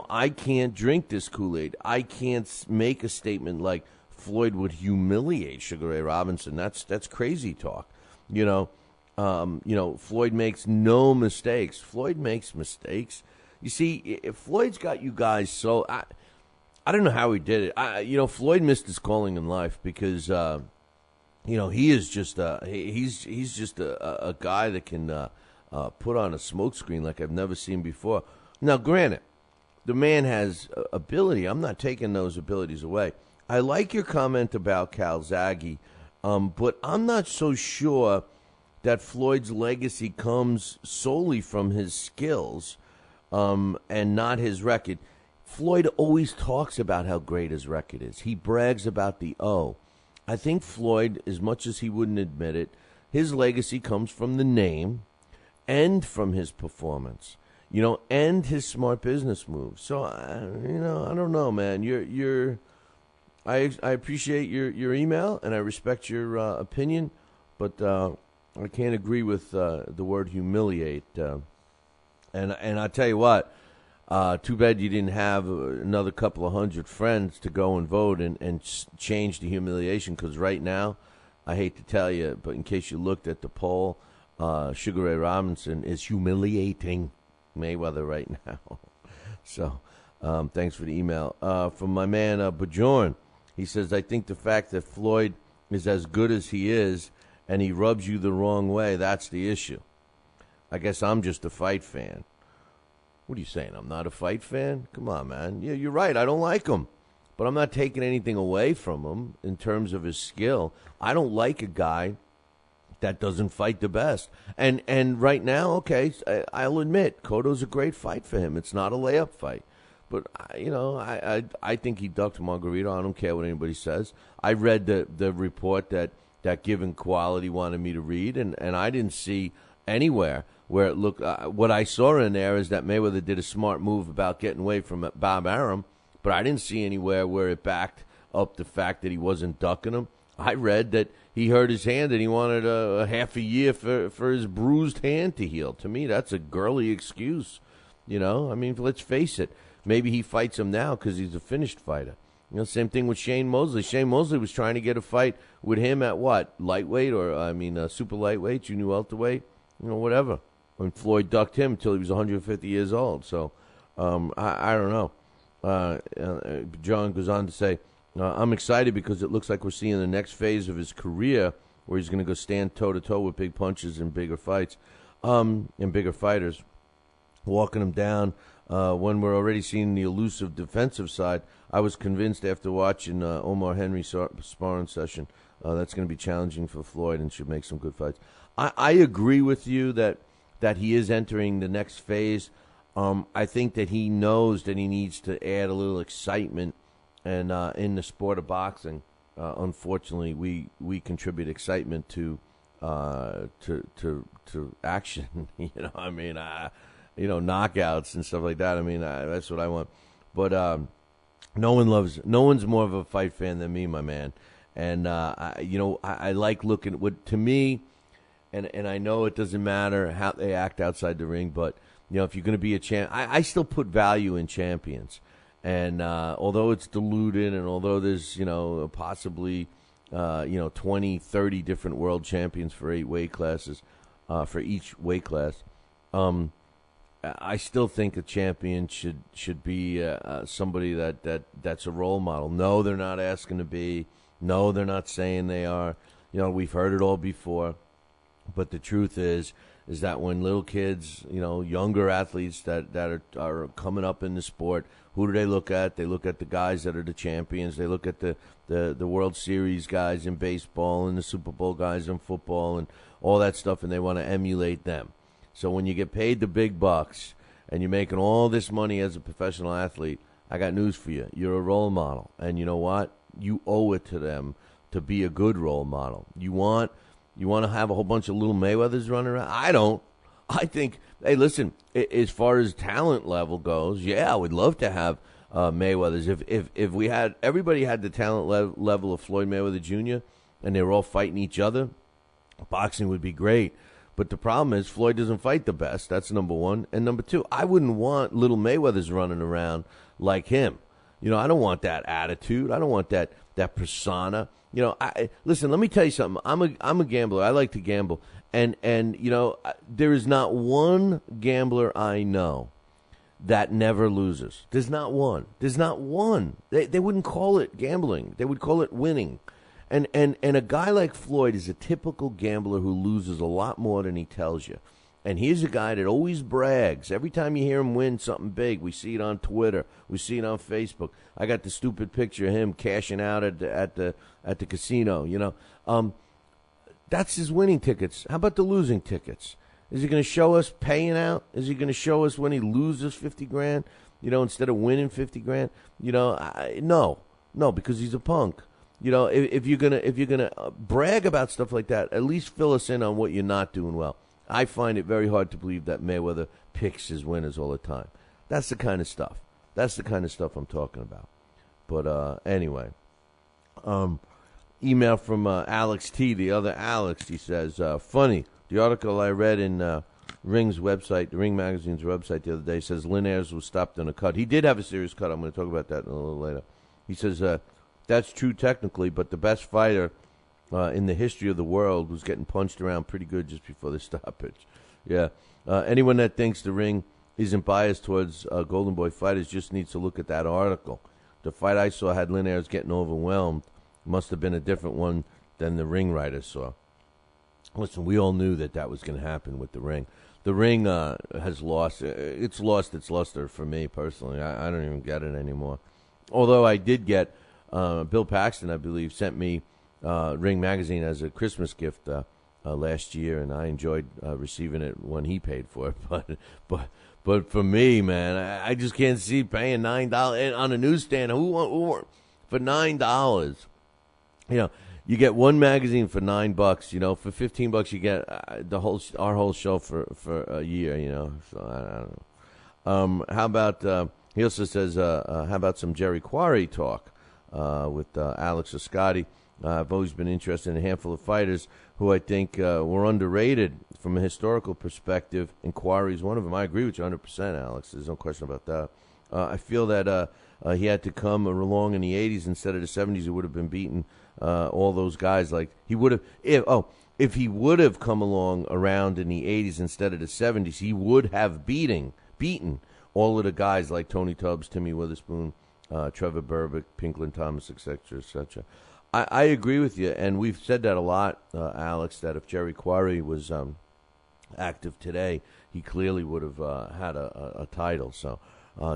I can't drink this Kool-Aid. I can't make a statement like Floyd would humiliate Sugar Ray Robinson. That's crazy talk. Floyd makes no mistakes. Floyd makes mistakes. You see, Floyd's got you guys so... I don't know how he did it. Floyd missed his calling in life because... he is just he's just a guy that can put on a smokescreen like I've never seen before. Now, granted, the man has ability. I'm not taking those abilities away. I like your comment about Calzaghe, but I'm not so sure that Floyd's legacy comes solely from his skills and not his record. Floyd always talks about how great his record is. He brags about the O. I think Floyd, as much as he wouldn't admit it, his legacy comes from the name and from his performance, and his smart business moves. So, I don't know, man. I appreciate your email and I respect your opinion, but I can't agree with the word humiliate. And I tell you what. Too bad you didn't have another couple of hundred friends to go and vote and change the humiliation, because right now, I hate to tell you, but in case you looked at the poll, Sugar Ray Robinson is humiliating Mayweather right now. So, thanks for the email. From my man, Bajorn, he says, I think the fact that Floyd is as good as he is and he rubs you the wrong way, that's the issue. I guess I'm just a fight fan. What are you saying? I'm not a fight fan? Come on, man. Yeah, you're right. I don't like him. But I'm not taking anything away from him in terms of his skill. I don't like a guy that doesn't fight the best. And right now, okay, I'll admit, Cotto's a great fight for him. It's not a layup fight. But, I think he ducked Margarito. I don't care what anybody says. I read the report that Given Quality wanted me to read, and I didn't see anywhere where it looked, what I saw in there is that Mayweather did a smart move about getting away from Bob Arum, but I didn't see anywhere where it backed up the fact that he wasn't ducking him. I read that he hurt his hand and he wanted a half a year for his bruised hand to heal. To me, that's a girly excuse. I mean, let's face it. Maybe he fights him now because he's a finished fighter. Same thing with Shane Mosley. Shane Mosley was trying to get a fight with him at what? Lightweight super lightweight, junior welterweight, whatever. When Floyd ducked him until he was 150 years old. So, I don't know. John goes on to say, I'm excited because it looks like we're seeing the next phase of his career where he's going to go stand toe-to-toe with big punches and bigger fights, and bigger fighters, walking them down. When we're already seeing the elusive defensive side, I was convinced after watching Omar Henry's sparring session that's going to be challenging for Floyd and should make some good fights. I agree with you that he is entering the next phase. I think that he knows that he needs to add a little excitement, and in the sport of boxing, unfortunately, we contribute excitement to action. Knockouts and stuff like that. I mean, that's what I want. But no one's more of a fight fan than me, my man. And I like looking at what, to me. And I know it doesn't matter how they act outside the ring, but, if you're going to be a champ, I still put value in champions. And although it's diluted and although there's, possibly, 20, 30 different world champions for 8 weight classes, for each weight class, I still think a champion should be somebody that's a role model. No, they're not asking to be. No, they're not saying they are. We've heard it all before. But the truth is that when little kids, younger athletes that are coming up in the sport, who do they look at? They look at the guys that are the champions. They look at the World Series guys in baseball and the Super Bowl guys in football and all that stuff, and they want to emulate them. So when you get paid the big bucks and you're making all this money as a professional athlete, I got news for you. You're a role model. And you know what? You owe it to them to be a good role model. You want to have a whole bunch of little Mayweathers running around? I don't. I think, hey, listen, as far as talent level goes, yeah, I would love to have Mayweather's. If we had, everybody had the talent level of Floyd Mayweather Jr., and they were all fighting each other, boxing would be great. But the problem is Floyd doesn't fight the best. That's number one. And number two, I wouldn't want little Mayweathers running around like him. You know, I don't want that attitude. I don't want that persona. You know, listen, let me tell you something. I'm a gambler. I like to gamble. And you know, there is not one gambler I know that never loses. There's not one. There's not one. They wouldn't call it gambling. They would call it winning. And a guy like Floyd is a typical gambler who loses a lot more than he tells you. And he's a guy that always brags. Every time you hear him win something big, we see it on Twitter, we see it on Facebook. I got the stupid picture of him cashing out at the casino. You know, that's his winning tickets. How about the losing tickets? Is he going to show us paying out? Is he going to show us when he loses $50,000? You know, instead of winning $50,000? You know, no, because he's a punk. You know, if you're gonna brag about stuff like that, at least fill us in on what you're not doing well. I find it very hard to believe that Mayweather picks his winners all the time. That's the kind of stuff. That's the kind of stuff I'm talking about. But anyway, email from Alex T, the other Alex. He says, funny, the article I read in Ring's website, the Ring Magazine's website the other day, says Lynn Ayres was stopped in a cut. He did have a serious cut. I'm going to talk about that in a little later. He says, that's true technically, but the best fighter in the history of the world was getting punched around pretty good just before the stoppage. Yeah. Anyone that thinks the Ring isn't biased towards Golden Boy fighters just needs to look at that article. The fight I saw had Lynn Ayres getting overwhelmed. Must have been a different one than the Ring writer saw. Listen, we all knew that was going to happen with the Ring. The Ring has lost. It's lost its luster for me personally. I don't even get it anymore. Although I did get... Bill Paxton, I believe, sent me Ring Magazine as a Christmas gift last year, and I enjoyed receiving it when he paid for it. But for me, man, I just can't see paying $9 on a newsstand. Who for $9? You know, you get one magazine for $9. You know, for $15 you get our whole show for a year. You know, so I don't know. How about he also says how about some Jerry Quarry talk? With Alex or Scotty. I've always been interested in a handful of fighters who I think were underrated from a historical perspective, and Quarry's one of them. I agree with you 100%, Alex. There's no question about that. I feel that he had to come along in the 80s instead of the 70s. He would have been beating all those guys. Like he would have, if he would have come along around in the 80s instead of the 70s, he would have beaten all of the guys like Tony Tubbs, Timmy Witherspoon, Trevor Berbick, Pinklin Thomas, etc., etc. I agree with you, and we've said that a lot, Alex, that if Jerry Quarry was active today, he clearly would have had a title. So,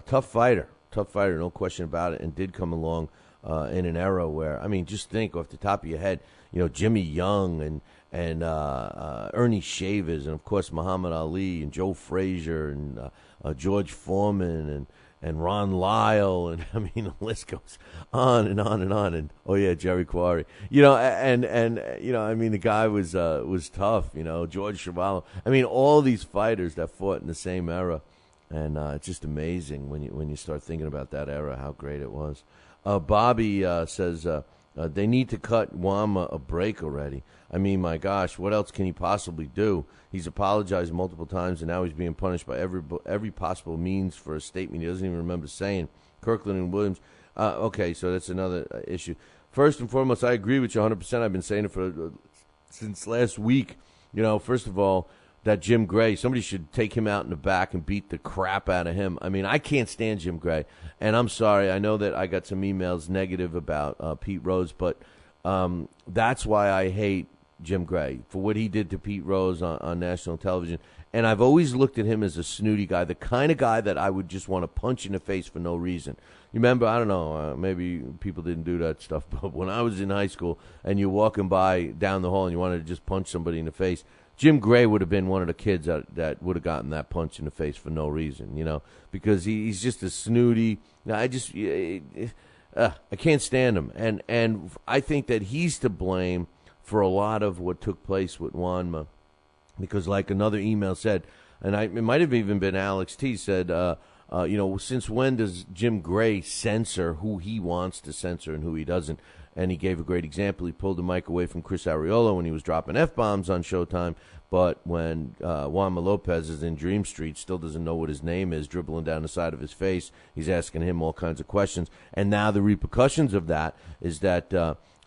tough fighter, no question about it, and did come along in an era where, I mean, just think off the top of your head, you know, Jimmy Young and Ernie Shavers, and of course Muhammad Ali and Joe Frazier and George Foreman and Ron Lyle, and I mean the list goes on and on and on. And oh yeah, Jerry Quarry, you know, and you know, I mean the guy was tough, you know, George Chuvalo. I mean all these fighters that fought in the same era, and it's just amazing when you start thinking about that era, how great it was. Bobby says they need to cut Wama a break already. I mean, my gosh, what else can he possibly do? He's apologized multiple times, and now he's being punished by every possible means for a statement he doesn't even remember saying. Kirkland and Williams. Okay, so that's another issue. First and foremost, I agree with you 100%. I've been saying it since last week. You know, first of all, that Jim Gray, somebody should take him out in the back and beat the crap out of him. I mean, I can't stand Jim Gray, and I'm sorry. I know that I got some emails negative about Pete Rose, but that's why I hate Jim Gray, for what he did to Pete Rose on national television. And I've always looked at him as a snooty guy, the kind of guy that I would just want to punch in the face for no reason. You remember, I don't know, maybe people didn't do that stuff, but when I was in high school and you're walking by down the hall and you wanted to just punch somebody in the face, Jim Gray would have been one of the kids that would have gotten that punch in the face for no reason, you know, because he's just a snooty. I can't stand him. And I think that he's to blame for a lot of what took place with Juanma because like another email said, and it might have even been Alex T. said, since when does Jim Gray censor who he wants to censor and who he doesn't? And he gave a great example. He pulled the mic away from Chris Arreola when he was dropping F-bombs on Showtime, but when Juanma Lopez is in Dream Street, still doesn't know what his name is, dribbling down the side of his face, he's asking him all kinds of questions. And now the repercussions of that is that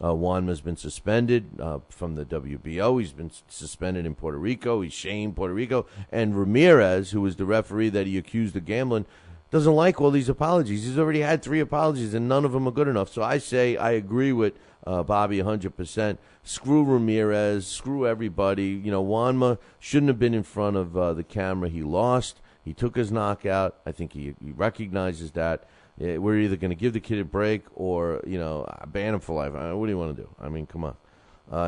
Juanma's been suspended from the WBO. He's been suspended in Puerto Rico. He's shamed Puerto Rico. And Ramirez, who was the referee that he accused of gambling, doesn't like all these apologies. He's already had 3 apologies, and none of them are good enough. So I say I agree with Bobby 100%. Screw Ramirez. Screw everybody. Juanma shouldn't have been in front of the camera. He lost. He took his knockout. I think he recognizes that. We're either going to give the kid a break or, ban him for life. What do you want to do? I mean, come on.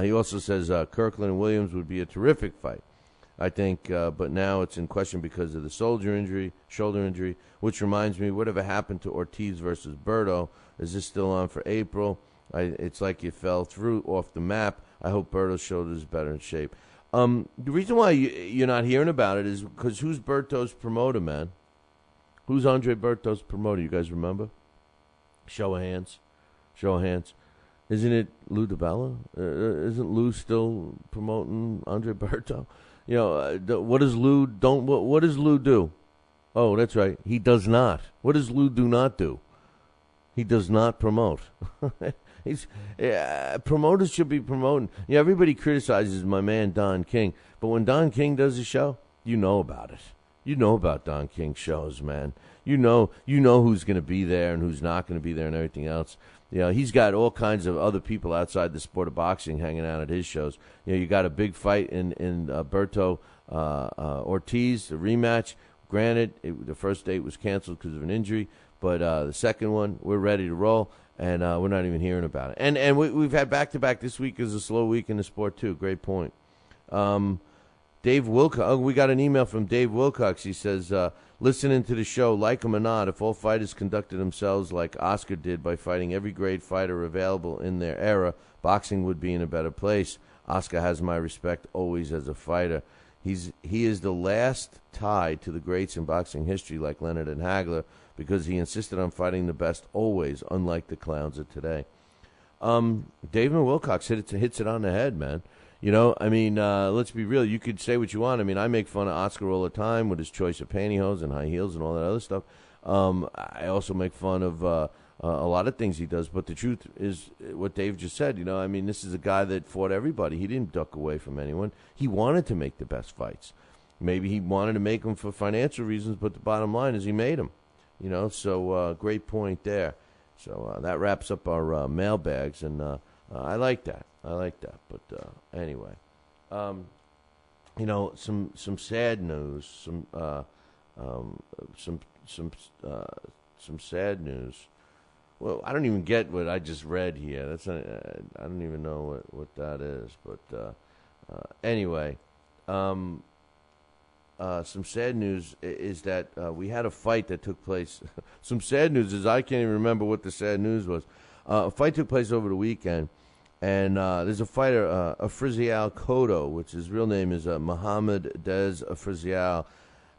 He also says Kirkland and Williams would be a terrific fight, I think, but now it's in question because of the shoulder injury, which reminds me, whatever happened to Ortiz versus Berto? Is this still on for April? It's like it fell through off the map. I hope Berto's shoulder is better in shape. The reason why you're not hearing about it is because who's Berto's promoter, man? Who's Andre Berto's promoter? You guys remember? Show of hands. Isn't it Lou DiBella? Isn't Lou still promoting Andre Berto? What does Lou do? Oh, that's right. He does not. What does Lou do not do? He does not promote. Promoters should be promoting. Everybody criticizes my man Don King, but when Don King does a show, you know about it. You know about Don King's shows, man. You know who's going to be there and who's not going to be there and everything else. He's got all kinds of other people outside the sport of boxing hanging out at his shows. You got a big fight in Berto Ortiz, the rematch. Granted, the first date was canceled because of an injury, but the second one, we're ready to roll, and we're not even hearing about it. And we've had back-to-back. This week is a slow week in the sport, too. Great point. Dave Wilcox. We got an email from Dave Wilcox. He says, listening to the show, like him or not, if all fighters conducted themselves like Oscar did by fighting every great fighter available in their era, boxing would be in a better place. Oscar has my respect always as a fighter. He is the last tied to the greats in boxing history like Leonard and Hagler because he insisted on fighting the best always, unlike the clowns of today. David Wilcox hits it on the head, man. Let's be real. You could say what you want. I make fun of Oscar all the time with his choice of pantyhose and high heels and all that other stuff. I also make fun of a lot of things he does. But the truth is what Dave just said. This is a guy that fought everybody. He didn't duck away from anyone. He wanted to make the best fights. Maybe he wanted to make them for financial reasons, but the bottom line is he made them. So great point there. So that wraps up our mailbags, and I like that. But anyway, some sad news, some sad news. Well, I don't even get what I just read here. I don't even know what that is. But anyway, some sad news is that we had a fight that took place. Some sad news is I can't even remember what the sad news was. A fight took place over the weekend. And there's a fighter, Afrizial Cotto, which his real name is Mohamed Dez Afrizial.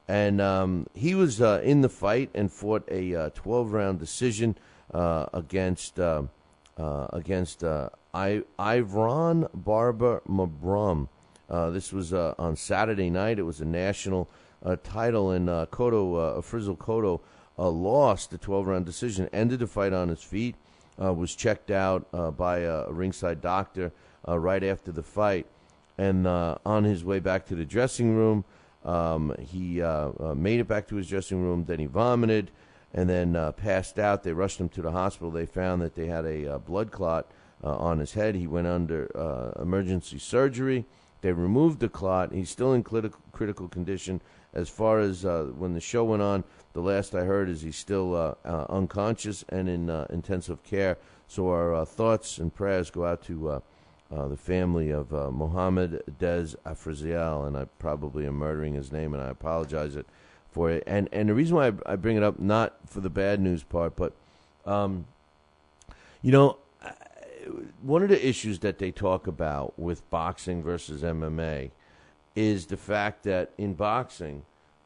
And he was in the fight and fought a 12-round decision against Ivran Barber Mabrum. This was on Saturday night. It was a national title, and Afrizial Cotto lost the 12-round decision, ended the fight on his feet. Was checked out by a ringside doctor right after the fight. And on his way back to the dressing room, he made it back to his dressing room. Then he vomited and then passed out. They rushed him to the hospital. They found that they had a blood clot on his head. He went under emergency surgery. They removed the clot. He's still in critical condition. As far as when the show went on, the last I heard is he's still unconscious and in intensive care. So our thoughts and prayers go out to the family of Mohamed Dez Afrizial, and I probably am murdering his name, and I apologize for it. And the reason why I bring it up, not for the bad news part, but one of the issues that they talk about with boxing versus MMA is the fact that in boxing,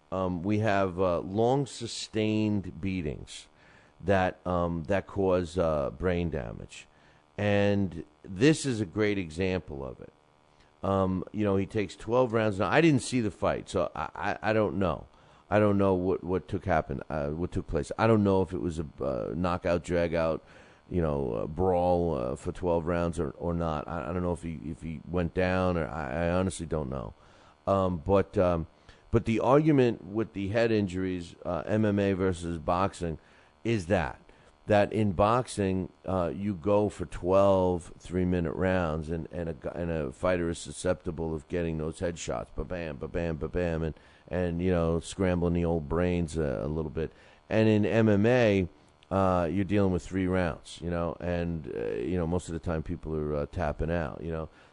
we have long sustained beatings that cause brain damage, and this is a great example of it. He takes 12 rounds. Now, I didn't see the fight, so I don't know. I don't know what took place. I don't know if it was a knockout, drag out, brawl for 12 rounds or not. I don't know if he went down, or I honestly don't know. But the argument with the head injuries, MMA versus boxing, is that in boxing you go for 12 3-minute rounds, and a fighter is susceptible of getting those headshots, ba-bam, ba-bam, ba-bam, and scrambling the old brains a little bit. And in MMA, you're dealing with 3 rounds, and most of the time people are tapping out,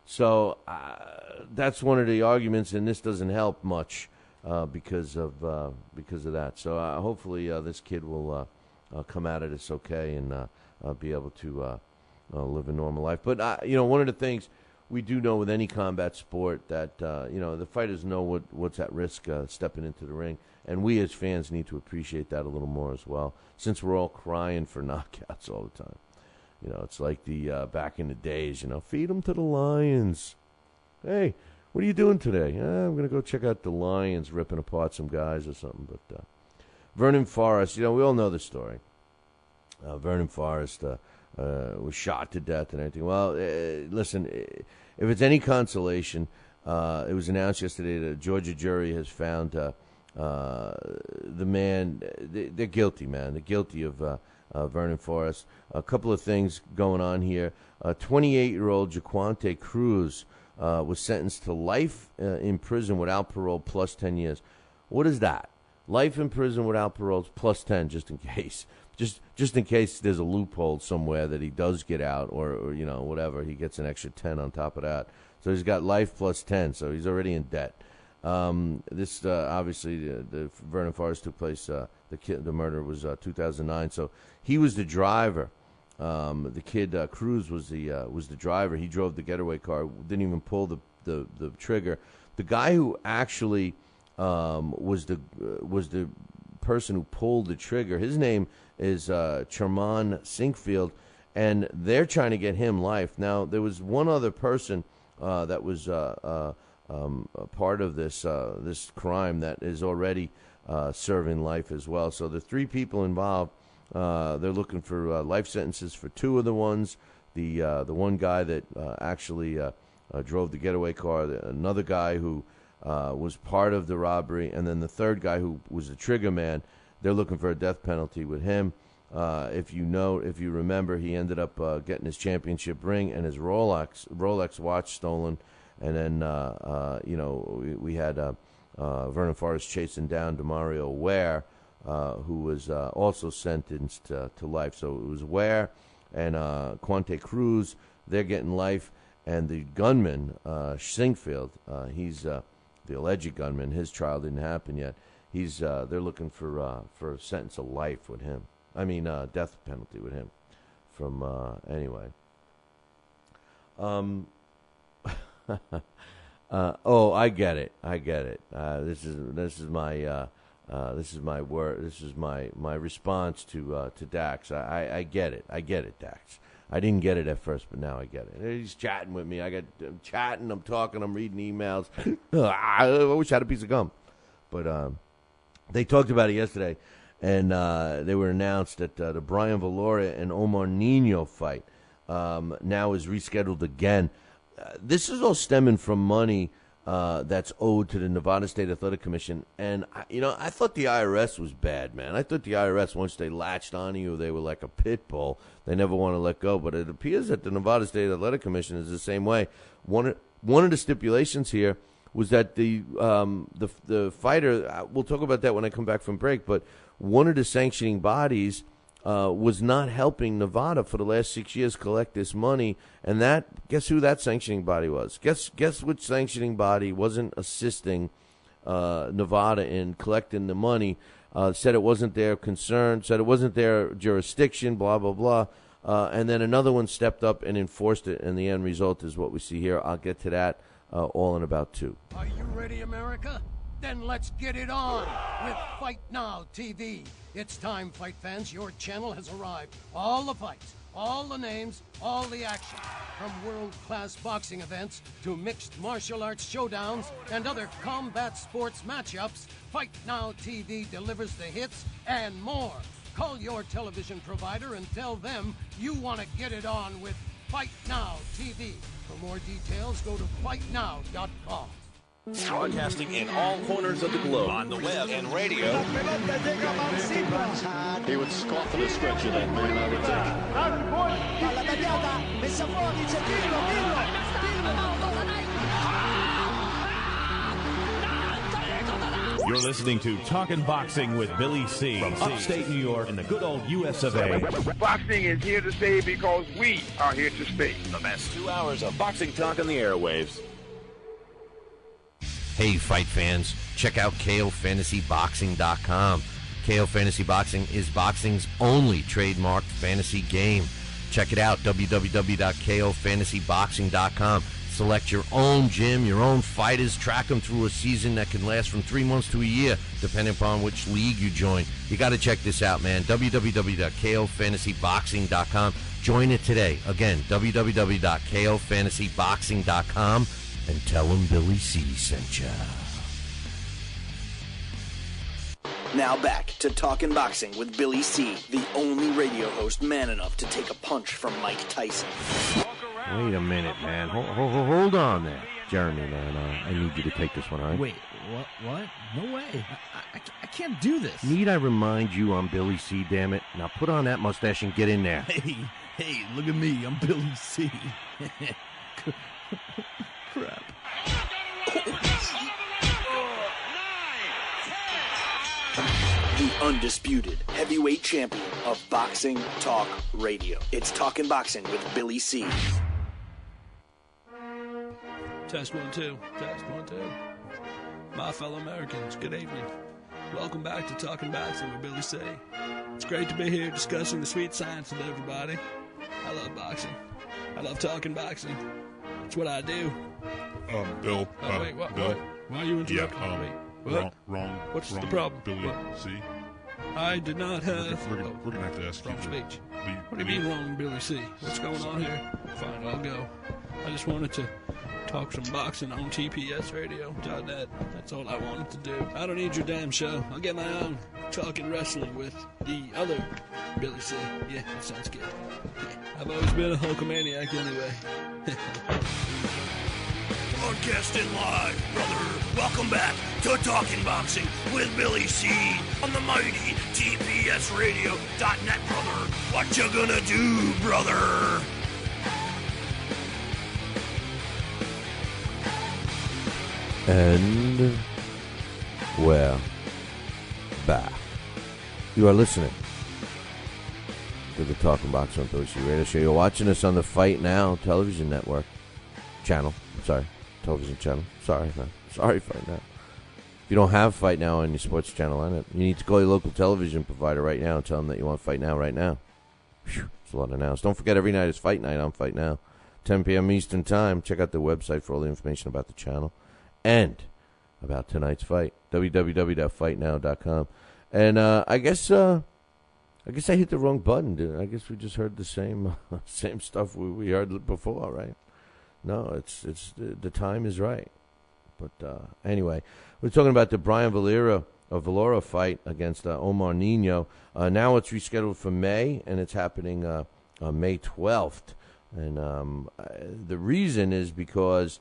So that's one of the arguments, and this doesn't help much because of that. So hopefully this kid will come out of this okay and be able to live a normal life. But one of the things we do know with any combat sport that the fighters know what's at risk stepping into the ring, and we as fans need to appreciate that a little more as well, since we're all crying for knockouts all the time. It's like the back in the days, feed them to the lions. Hey, what are you doing today? I'm going to go check out the lions ripping apart some guys or something. But Vernon Forrest, we all know the story. Vernon Forrest was shot to death and everything. Well, listen, if it's any consolation, it was announced yesterday that a Georgia jury has found the man. They're guilty, man. They're guilty of Vernon Forrest. A couple of things going on here. 28-year-old Jaquante Cruz was sentenced to life in prison without parole plus 10 years. What is that? Life in prison without parole plus 10, just in case. Just in case there's a loophole somewhere that he does get out, or whatever, he gets an extra 10 on top of that. So he's got life plus 10, so he's already in debt. This obviously the Vernon Forrest took place. The murder was 2009. So he was the driver. The kid Cruz was the driver. He drove the getaway car. Didn't even pull the trigger. The guy who actually was the person who pulled the trigger. His name is Cherman Sinkfield, and they're trying to get him life. Now there was one other person that was a part of this crime that is already serving life as well. So the 3 people involved, they're looking for life sentences for 2 of the ones. The one guy that actually drove the getaway car, another guy who was part of the robbery, and then the third guy who was the trigger man. They're looking for a death penalty with him. If you remember, he ended up getting his championship ring and his Rolex watch stolen. And then, we had Vernon Forrest chasing down DeMario Ware, who was also sentenced to life. So it was Ware and Quante Cruz. They're getting life. And the gunman, Sinkfield, he's the alleged gunman. His trial didn't happen yet. They're looking for a sentence of life with him. I mean, death penalty with him. From anyway. I get it. This is my word. This is my response to Dax. I get it, Dax. I didn't get it at first, but now I get it. He's chatting with me. I'm chatting. I'm talking. I'm reading emails. I wish I had a piece of gum, but they talked about it yesterday, and they were announced that the Brian Valoria and Omar Nino fight now is rescheduled again. This is all stemming from money that's owed to the Nevada State Athletic Commission. And, I thought the IRS was bad, man. I thought the IRS, once they latched on you, they were like a pit bull. They never want to let go. But it appears that the Nevada State Athletic Commission is the same way. One of the stipulations here was that the fighter, we'll talk about that when I come back from break, but one of the sanctioning bodies was not helping Nevada for the last 6 years collect this money, and guess who that sanctioning body was? Guess which sanctioning body wasn't assisting Nevada in collecting the money? Said it wasn't their concern, said it wasn't their jurisdiction, blah blah blah, and then another one stepped up and enforced it, and the end result is what we see here. I'll get to that all in about 2. Are you ready, America? Then let's get it on with Fight Now TV. It's time, fight fans. Your channel has arrived. All the fights, all the names, all the action. From world-class boxing events to mixed martial arts showdowns and other combat sports matchups, Fight Now TV delivers the hits and more. Call your television provider and tell them you want to get it on with Fight Now TV. For more details, go to fightnow.com. Broadcasting in all corners of the globe, on the web and radio. He would scoff at a stretcher, that man, I would take it. You're listening to Talkin' Boxing with Billy C. From upstate New York in the good old US of A. Boxing is here to stay because we are here to stay. The best 2 hours of boxing talk on the airwaves. Hey, fight fans, check out KOFantasyBoxing.com. KO Fantasy Boxing is boxing's only trademarked fantasy game. Check it out, www.KOFantasyBoxing.com. Select your own gym, your own fighters, track them through a season that can last from 3 months to a year, depending upon which league you join. You got to check this out, man. www.KOFantasyBoxing.com. Join it today. Again, www.KOFantasyBoxing.com. And tell him Billy C sent ya. Now back to Talkin' Boxing with Billy C., the only radio host man enough to take a punch from Mike Tyson. Wait a minute, man. Hold on there. Jeremy, man, I need you to take this one, all right? Wait, what? No way. I can't do this. Need I remind you I'm Billy C, damn it? Now put on that mustache and get in there. Hey, look at me. I'm Billy C. Crap. The undisputed heavyweight champion of Boxing Talk Radio. It's Talkin' Boxing with Billy C. Test 1 2. Test 1 2. My fellow Americans, good evening. Welcome back to Talkin' Boxing with Billy C. It's great to be here discussing the sweet science with everybody. I love boxing. I love talking boxing. It's what I do. Bill. Wait, what? Bill. Why are you interrupting me? What? Wrong. What's the problem? Billy, C. I did not have... We're gonna have to ask you. Wrong speech. What do you mean wrong, Billy C? What's going on here? Fine, I'll go. I just wanted to talk some boxing on TPSradio.net. That's all I wanted to do. I don't need your damn show. I'll get my own talking wrestling with the other Billy C. Yeah, that sounds good. I've always been a Hulkamaniac anyway. Broadcasting live, brother. Welcome back to Talking Boxing with Billy C. on the mighty TPSradio.net, brother. What you gonna do, brother? And we're back. You are listening to the Talking Boxing with Billy C radio show. You're watching us on the Fight Now television network channel. I'm sorry. Television channel. Sorry, man. Sorry, Fight Now. If you don't have Fight Now on your sports channel on it, you need to call your local television provider right now and tell them that you want Fight Now right now. Whew, it's a lot of nows. Don't forget, every night is Fight Night on Fight Now. 10 p.m. Eastern Time. Check out the website for all the information about the channel and about tonight's fight. www.fightnow.com. And I guess I hit the wrong button, dude. I guess we just heard the same stuff we heard before, right? No, it's the time is right. But anyway, we're talking about the Brian Valera fight against Omar Nino. Now it's rescheduled for May, and it's happening May 12th. And the reason is because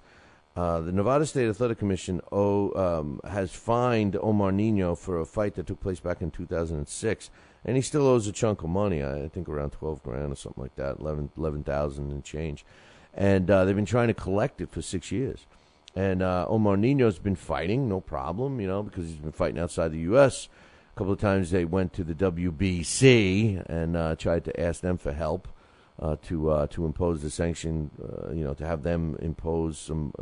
the Nevada State Athletic Commission has fined Omar Nino for a fight that took place back in 2006, and he still owes a chunk of money. I think around $12,000 or something like that, 11,000 and change. And they've been trying to collect it for 6 years. And Omar Nino's been fighting, no problem, because he's been fighting outside the U.S. A couple of times they went to the WBC and tried to ask them for help to impose the sanction, to have them impose some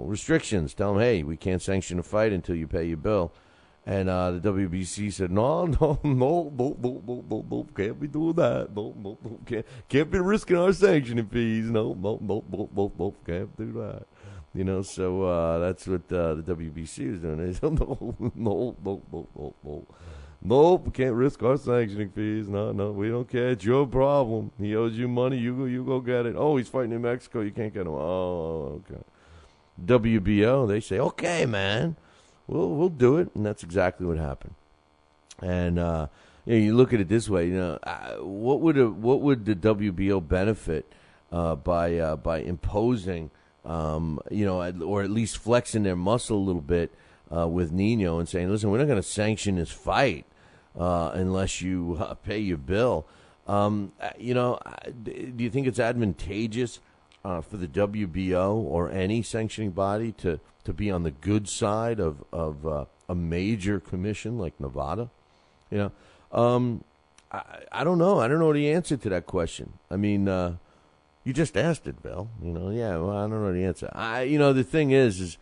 restrictions. Tell them, hey, we can't sanction a fight until you pay your bill. And the WBC said, no, can't be doing that. No, can't be risking our sanctioning fees. No, can't do that. You know, so that's what the WBC is doing. They said, no, we can't risk our sanctioning fees. No, we don't care. It's your problem. He owes you money. You go get it. Oh, he's fighting in Mexico. You can't get him. Oh, okay. WBO, they say, okay, man. We'll do it, and that's exactly what happened. And you look at it this way. What would the WBO benefit by imposing, or at least flexing their muscle a little bit with Nino and saying, listen, we're not going to sanction this fight unless you pay your bill. Do you think it's advantageous for the WBO or any sanctioning body to be on the good side of a major commission like Nevada? I don't know. I don't know the answer to that question. I mean, you just asked it, Bill. Yeah. Well, I don't know the answer. The thing is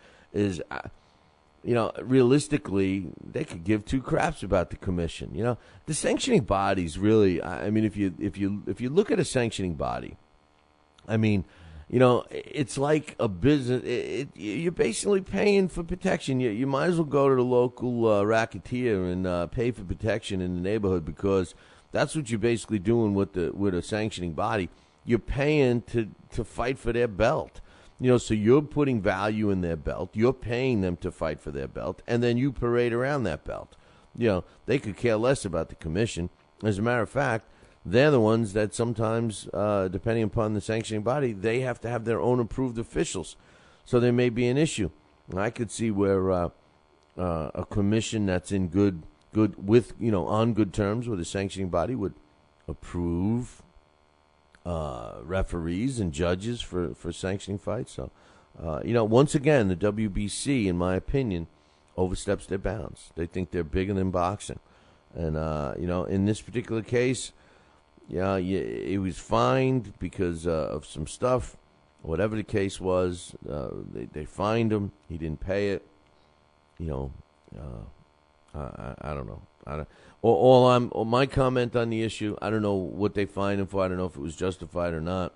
realistically, they could give two craps about the commission. The sanctioning bodies really. I mean, if you look at a sanctioning body, I mean. It's like a business. You're basically paying for protection. You might as well go to the local racketeer and pay for protection in the neighborhood, because that's what you're basically doing with a sanctioning body. You're paying to fight for their belt. So you're putting value in their belt. You're paying them to fight for their belt, and then you parade around that belt. They could care less about the commission. As a matter of fact, they're the ones that sometimes, depending upon the sanctioning body, they have to have their own approved officials. So there may be an issue. I could see where a commission that's in good with on good terms with a sanctioning body would approve referees and judges for sanctioning fights. So once again, the WBC, in my opinion, oversteps their bounds. They think they're bigger than boxing, and in this particular case. Yeah, he was fined because of some stuff. Whatever the case was, they fined him. He didn't pay it. I don't know. My comment on the issue, I don't know what they fined him for. I don't know if it was justified or not.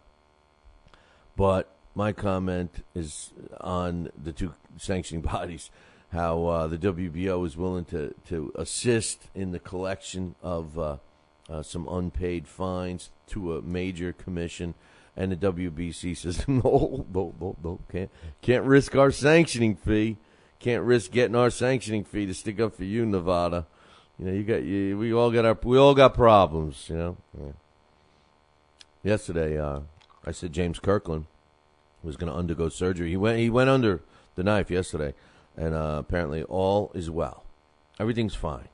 But my comment is on the two sanctioning bodies, how the WBO is willing to assist in the collection of some unpaid fines to a major commission, and the WBC says no, can't risk our sanctioning fee, can't risk getting our sanctioning fee to stick up for you, Nevada. We all got problems. Yeah. Yesterday, I said James Kirkland was going to undergo surgery. He went under the knife yesterday, and apparently all is well. Everything's fine.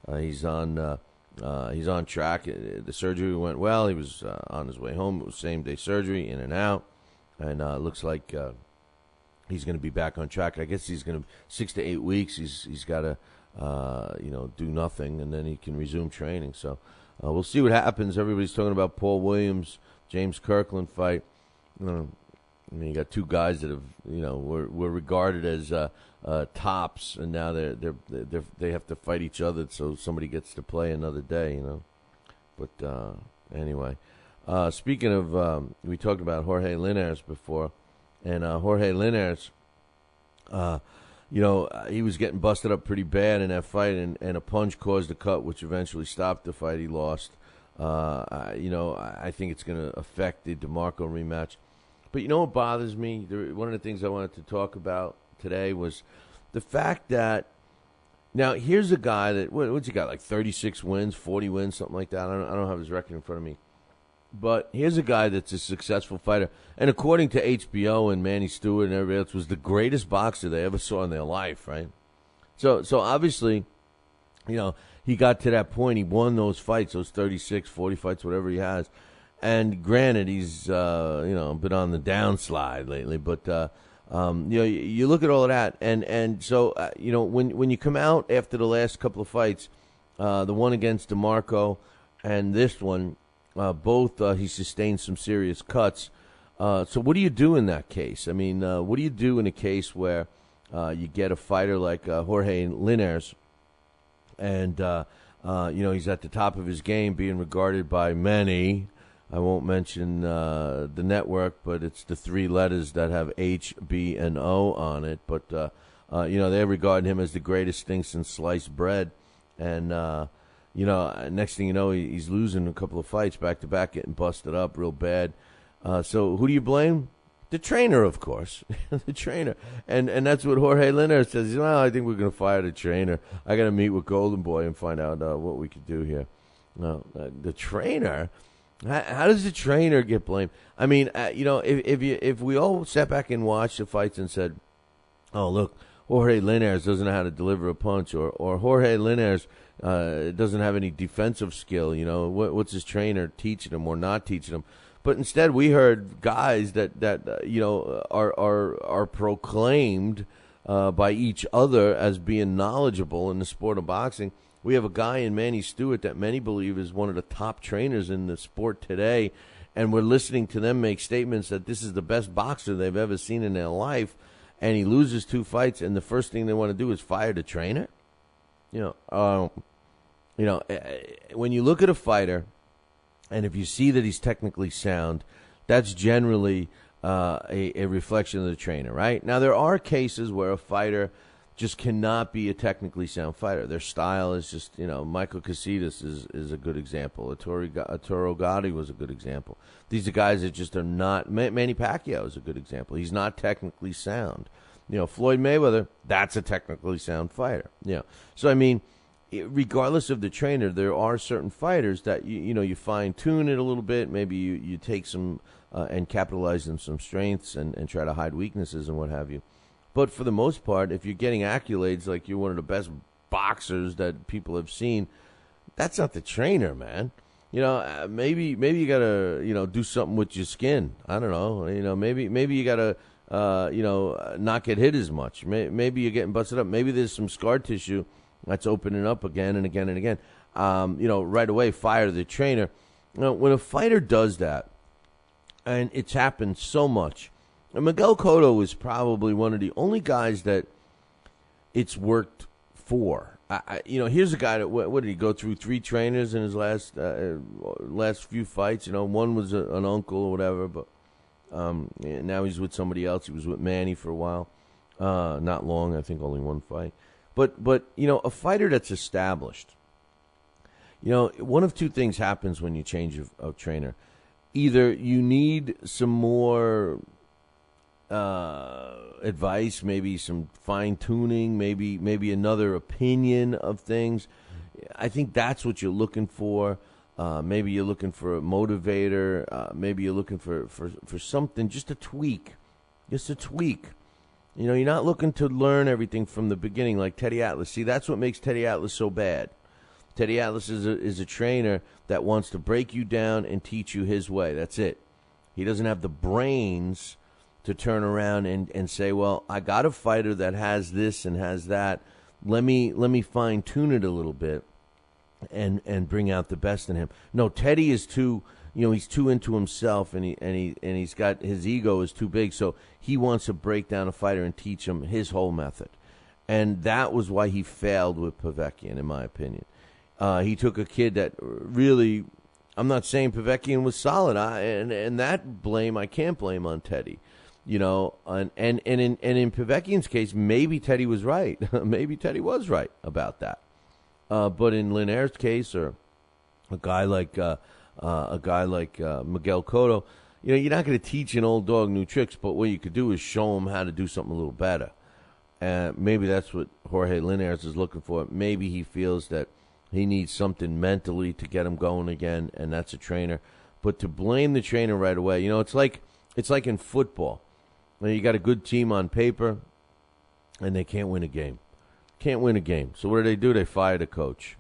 He's on track. The surgery went well. He was on his way home. It was same-day surgery, in and out. And it looks like he's going to be back on track. I guess he's going to 6 to 8 weeks. He's got to do nothing, and then he can resume training. So we'll see what happens. Everybody's talking about Paul Williams, James Kirkland fight. You got two guys that have were regarded as tops, and now they have to fight each other, so somebody gets to play another day. But anyway, speaking of, we talked about Jorge Linares before, and Jorge Linares, he was getting busted up pretty bad in that fight, and a punch caused a cut, which eventually stopped the fight. He lost. I think it's going to affect the DeMarco rematch. But what bothers me? One of the things I wanted to talk about today was the fact that now here's a guy that what's he got, like 36 wins, 40 wins, something like that. I don't have his record in front of me. But here's a guy that's a successful fighter, and according to HBO and Manny Stewart and everybody else, was the greatest boxer they ever saw in their life, right? So obviously, he got to that point. He won those fights, those 36, 40 fights, whatever he has. And granted, he's been on the downslide lately, but you look at all of that, and so when you come out after the last couple of fights, the one against DeMarco and this one, both he sustained some serious cuts. So what do you do in that case? I mean, what do you do in a case where you get a fighter like Jorge Linares, And, he's at the top of his game, being regarded by many. I won't mention the network, but it's the three letters that have H, B, and O on it. But, they regard him as the greatest thing since sliced bread. And, next thing you know, he's losing a couple of fights back-to-back, getting busted up real bad. So who do you blame? The trainer, of course. The trainer. And that's what Jorge Linares says. I think we're going to fire the trainer. I got to meet with Golden Boy and find out what we could do here. The trainer? How does the trainer get blamed? I mean, if we all sat back and watched the fights and said, oh, look, Jorge Linares doesn't know how to deliver a punch, or Jorge Linares doesn't have any defensive skill, what's his trainer teaching him or not teaching him? But instead, we heard guys that are proclaimed by each other as being knowledgeable in the sport of boxing. We have a guy in Manny Stewart that many believe is one of the top trainers in the sport today, and we're listening to them make statements that this is the best boxer they've ever seen in their life, and he loses 2 fights, and the first thing they want to do is fire the trainer. When you look at a fighter, and if you see that he's technically sound, that's generally a reflection of the trainer, right? Now, there are cases where a fighter just cannot be a technically sound fighter. Their style is just, Michael Casitas is a good example. Arturo Gotti was a good example. These are guys that just are not. Manny Pacquiao is a good example. He's not technically sound. Floyd Mayweather, that's a technically sound fighter. So, I mean, regardless of the trainer, there are certain fighters that you fine tune it a little bit. Maybe you take some and capitalize on some strengths and try to hide weaknesses and what have you. But for the most part, if you're getting accolades like you're one of the best boxers that people have seen, that's not the trainer, man. Maybe you gotta do something with your skin. I don't know. Maybe you gotta not get hit as much. Maybe you're getting busted up. Maybe there's some scar tissue that's opening up again and again and again. Right away, fire the trainer. When a fighter does that, and it's happened so much, and Miguel Cotto is probably one of the only guys that it's worked for. Here's a guy that, what did he go through 3 trainers in his last few fights? One was an uncle or whatever, but now he's with somebody else. He was with Manny for a while. Not long, I think only 1 fight. But a fighter that's established, one of 2 things happens when you change a trainer. Either you need some more advice, maybe some fine-tuning, maybe another opinion of things. I think that's what you're looking for. Maybe you're looking for a motivator. Maybe you're looking for something, just a tweak. You're not looking to learn everything from the beginning like Teddy Atlas. See, that's what makes Teddy Atlas so bad. Teddy Atlas is a trainer that wants to break you down and teach you his way. That's it. He doesn't have the brains to turn around and say, well, I got a fighter that has this and has that. Let me fine-tune it a little bit and bring out the best in him. No, Teddy is too... he's too into himself, and he's got his ego is too big, so he wants to break down a fighter and teach him his whole method, and that was why he failed with Povetkin, in my opinion. He took a kid that really, I'm not saying Povetkin was solid, and that blame I can't blame on Teddy, and in Povetkin's case, maybe Teddy was right, maybe Teddy was right about that, but in Linares' case, or a guy like Miguel Cotto, you're not going to teach an old dog new tricks, but what you could do is show him how to do something a little better. And maybe that's what Jorge Linares is looking for. Maybe he feels that he needs something mentally to get him going again, and that's a trainer. But to blame the trainer right away, it's like in football. You got a good team on paper, and they can't win a game. So what do? They fire the coach.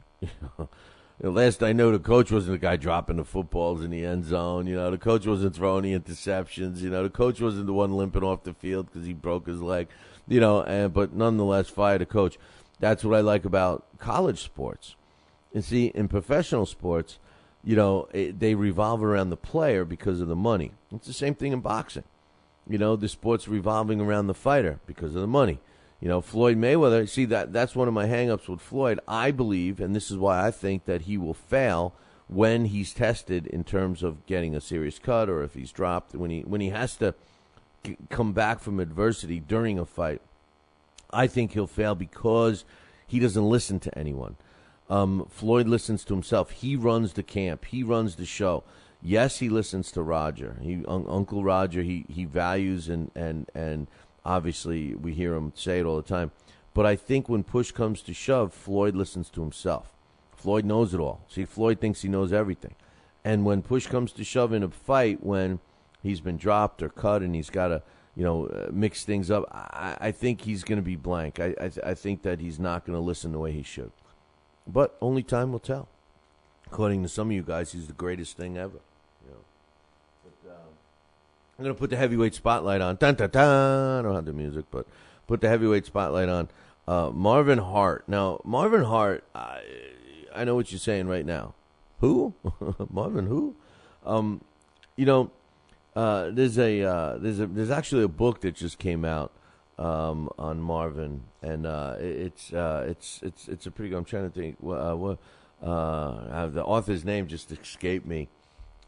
Last I know, the coach wasn't the guy dropping the footballs in the end zone. The coach wasn't throwing the interceptions. The coach wasn't the one limping off the field because he broke his leg. But nonetheless, fire the coach. That's what I like about college sports. And see, in professional sports, they revolve around the player because of the money. It's the same thing in boxing. The sport's revolving around the fighter because of the money. Floyd Mayweather, see, that's one of my hang-ups with Floyd. I believe, and this is why I think that he will fail when he's tested in terms of getting a serious cut or if he's dropped, when he has to come back from adversity during a fight. I think he'll fail because he doesn't listen to anyone. Floyd listens to himself. He runs the camp. He runs the show. Yes, he listens to Roger. Uncle Roger, he values and obviously we hear him say it all the time. But I think when push comes to shove, Floyd listens to himself. Floyd knows it all. See, Floyd thinks he knows everything. And when push comes to shove in a fight, when he's been dropped or cut and he's got to, mix things up, I think he's going to be blank. I think that he's not going to listen the way he should. But only time will tell. According to some of you guys, he's the greatest thing ever. But, I'm going to put the heavyweight spotlight on. Dun, dun, dun. I don't have the music, but put the heavyweight spotlight on Marvin Hart. Now, Marvin Hart, I know what you're saying right now. Who? Marvin who? There's actually a book that just came out on Marvin, and it's a pretty good. I'm trying to think. The author's name just escaped me.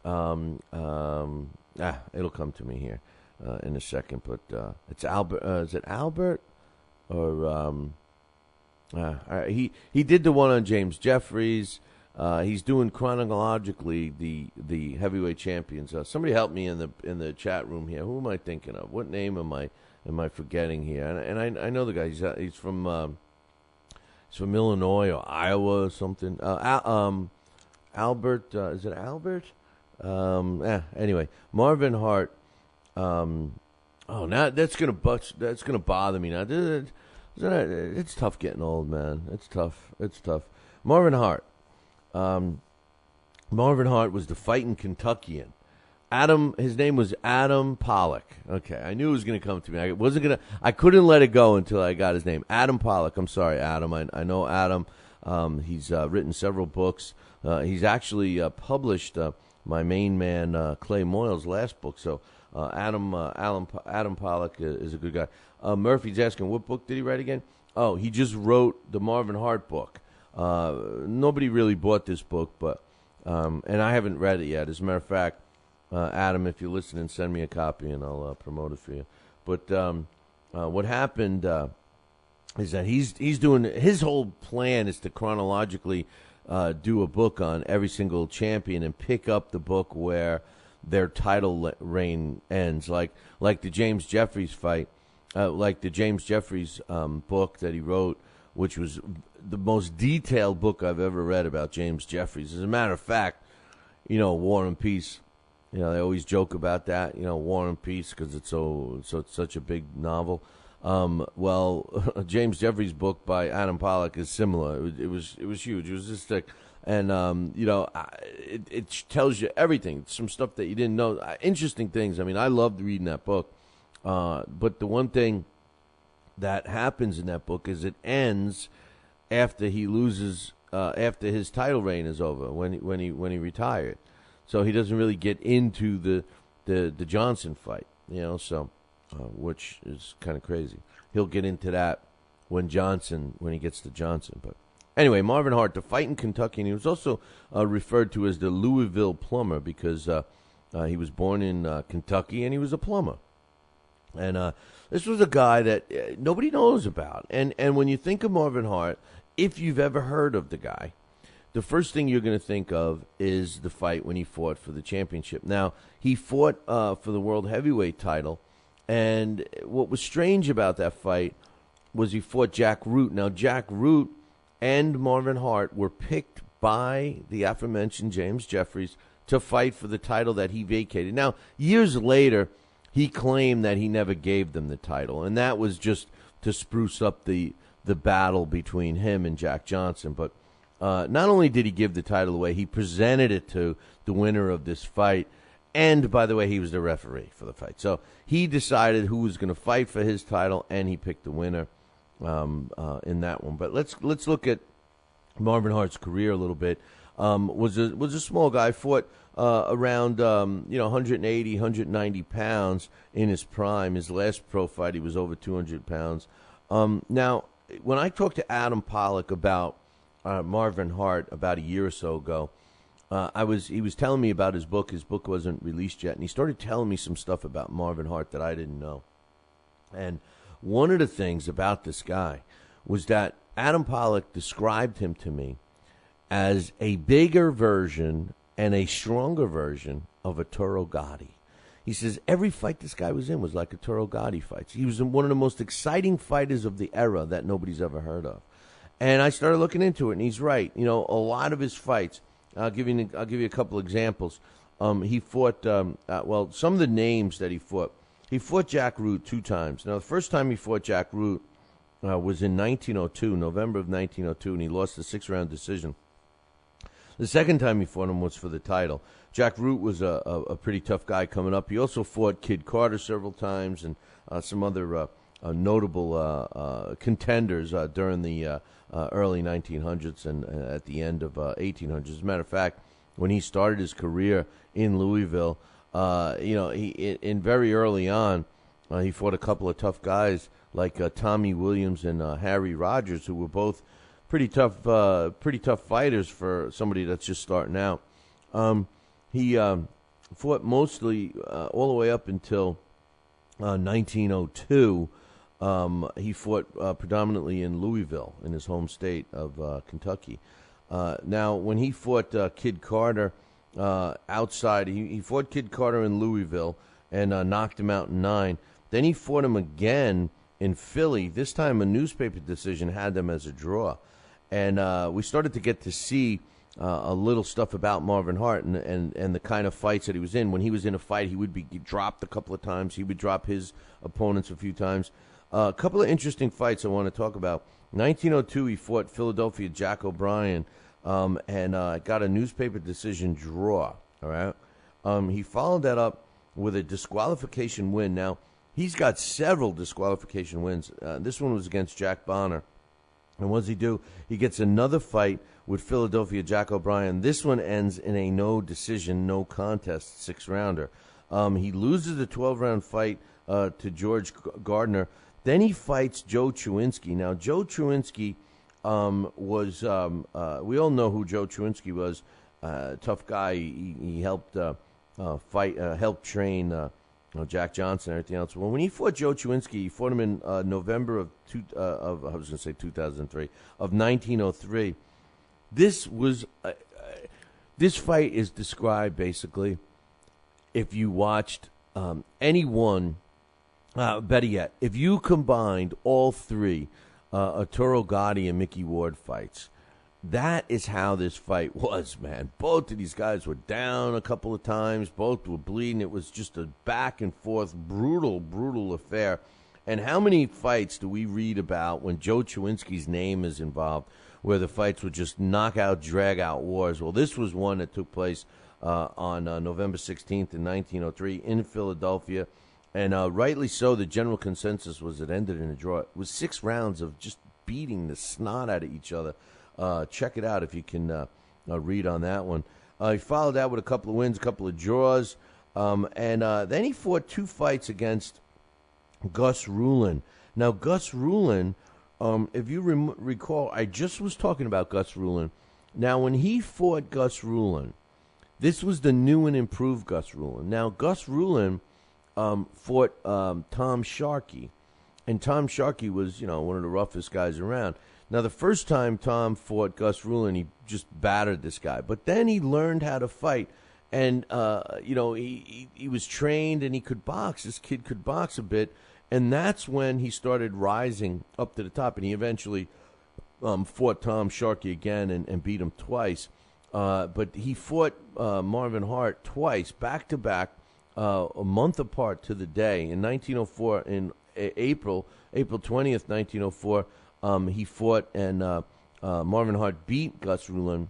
It'll come to me here in a second. But it's Albert. Is it Albert? Or he did the one on James Jeffries. He's doing chronologically the heavyweight champions. Somebody help me in the chat room here. Who am I thinking of? What name am I forgetting here? And I know the guy. He's from Illinois or Iowa or something. Albert. Is it Albert? Anyway, Marvin Hart. Now that's gonna bother me now. It's tough getting old, man. It's tough. Marvin Hart. Marvin Hart was the fighting Kentuckian. His name was Adam Pollock. Okay, I knew it was going to come to me. I couldn't let it go until I got his name. Adam Pollock. I'm sorry, Adam. I know Adam. He's written several books. He's actually published my main man Clay Moyle's last book. So Adam Pollock is a good guy. Murphy's asking, what book did he write again? Oh, he just wrote the Marvin Hart book. Nobody really bought this book, but and I haven't read it yet. As a matter of fact, Adam, if you're listening, send me a copy and I'll promote it for you. But what happened is that he's doing his whole plan is to chronologically do a book on every single champion and pick up the book where their title reign ends, like the James Jeffries fight, like the James Jeffries book that he wrote, which was the most detailed book I've ever read about James Jeffries. As a matter of fact, War and Peace. They always joke about that. War and Peace because it's such a big novel. Well, James Jeffries' book by Adam Pollock is similar. It was huge. It was just thick, and it tells you everything. Some stuff that you didn't know. Interesting things. I mean, I loved reading that book. But the one thing that happens in that book is it ends after he loses, after his title reign is over, when he retired. So he doesn't really get into the Johnson fight, which is kind of crazy. He'll get into that when he gets to Johnson. But anyway, Marvin Hart, the fighting Kentuckian, he was also referred to as the Louisville plumber because he was born in Kentucky and he was a plumber. And this was a guy that nobody knows about. And when you think of Marvin Hart, if you've ever heard of the guy, the first thing you're going to think of is the fight when he fought for the championship. Now, he fought for the world heavyweight title, and what was strange about that fight was he fought Jack Root. Now, Jack Root and Marvin Hart were picked by the aforementioned James Jeffries to fight for the title that he vacated. Now, years later, he claimed that he never gave them the title, and that was just to spruce up the battle between him and Jack Johnson. But not only did he give the title away, he presented it to the winner of this fight. And, by the way, he was the referee for the fight. So he decided who was going to fight for his title, and he picked the winner in that one. But let's look at Marvin Hart's career a little bit. Was a small guy, fought around 180, 190 pounds in his prime. His last pro fight, he was over 200 pounds. Now, when I talked to Adam Pollock about Marvin Hart about a year or so ago, he was telling me about his book. His book wasn't released yet, and he started telling me some stuff about Marvin Hart that I didn't know. And one of the things about this guy was that Adam Pollock described him to me as a bigger version and a stronger version of a Toro Gotti. He says every fight this guy was in was like a Toro Gotti fight. He was one of the most exciting fighters of the era that nobody's ever heard of. And I started looking into it, and he's right. You know, a lot of his fights. I'll give you a couple examples. He fought. Some of the names that he fought. He fought Jack Root 2 times. Now, the first time he fought Jack Root was in 1902, November of 1902, and he lost a 6-round decision. The second time he fought him was for the title. Jack Root was a pretty tough guy coming up. He also fought Kid Carter several times and some other notable contenders during the early 1900s and at the end of 1800s. As a matter of fact, when he started his career in Louisville, in very early on, he fought a couple of tough guys like Tommy Williams and Harry Rogers, who were both pretty tough fighters for somebody that's just starting out. He fought mostly all the way up until 1902. He fought predominantly in Louisville, in his home state of Kentucky. Now, when he fought Kid Carter outside, he fought Kid Carter in Louisville and knocked him out in 9. Then he fought him again in Philly. This time, a newspaper decision had them as a draw. And we started to get to see a little stuff about Marvin Hart and the kind of fights that he was in. When he was in a fight, he would be dropped a couple of times. He would drop his opponents a few times. A couple of interesting fights I want to talk about. 1902, he fought Philadelphia Jack O'Brien and got a newspaper decision draw. All right. He followed that up with a disqualification win. Now, he's got several disqualification wins. This one was against Jack Bonner. And what does he do? He gets another fight with Philadelphia Jack O'Brien. This one ends in a no decision, no contest 6-rounder. He loses the 12-round fight to George Gardner. Then he fights Joe Chewinski. Now, Joe Chewinski was, we all know who Joe Chewinski was. Tough guy. He helped helped train Jack Johnson and everything else. Well, when he fought Joe Chewinski, he fought him in November of 2003, of 1903. This fight is described basically, if you watched any one, better yet, if you combined all three Arturo Gotti and Mickey Ward fights, that is how this fight was, man. Both of these guys were down a couple of times. Both were bleeding. It was just a back-and-forth, brutal affair. And how many fights do we read about when Joe Chewinski's name is involved, where the fights were just knockout, drag-out wars? Well, this was one that took place on November 16th in 1903 in Philadelphia. And rightly so, the general consensus was it ended in a draw. It was 6 rounds of just beating the snot out of each other. Check it out if you can read on that one. He followed that with a couple of wins, a couple of draws. And then he fought 2 fights against Gus Rulin. Now, Gus Rulin, if you recall, I just was talking about Gus Rulin. Now, when he fought Gus Rulin, this was the new and improved Gus Rulin. Now, Gus Rulin fought Tom Sharkey. And Tom Sharkey was, one of the roughest guys around. Now, the first time Tom fought Gus Rulin, he just battered this guy. But then he learned how to fight. And, he was trained and he could box. This kid could box a bit. And that's when he started rising up to the top. And he eventually fought Tom Sharkey again and beat him twice. But he fought Marvin Hart twice, back-to-back, a month apart to the day. In 1904, in April 20th, 1904, he fought, and Marvin Hart beat Gus Rulin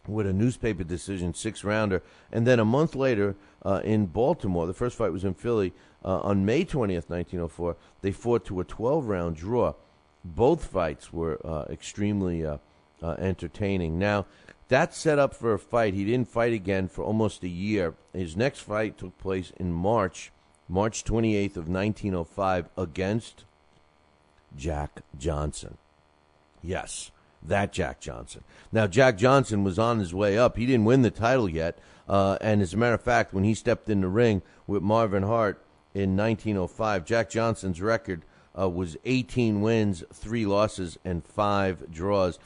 with a newspaper decision, 6-rounder. And then a month later in Baltimore, the first fight was in Philly, on May 20th, 1904, they fought to a 12-round draw. Both fights were extremely entertaining. Now, that set up for a fight. He didn't fight again for almost a year. His next fight took place in March 28th of 1905 against Jack Johnson. Yes, that Jack Johnson. Now, Jack Johnson was on his way up. He didn't win the title yet. And as a matter of fact, when he stepped in the ring with Marvin Hart in 1905, Jack Johnson's record was 18 wins, 3 losses, and 5 draws.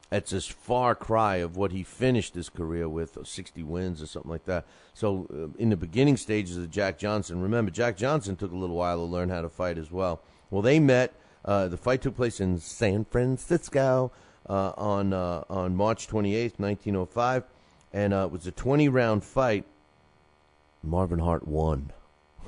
That's a far cry of what he finished his career with, 60 wins or something like that. So in the beginning stages of Jack Johnson, remember, Jack Johnson took a little while to learn how to fight as well. Well, they met. The fight took place in San Francisco on March 28th, 1905, and it was a 20-round fight. Marvin Hart won.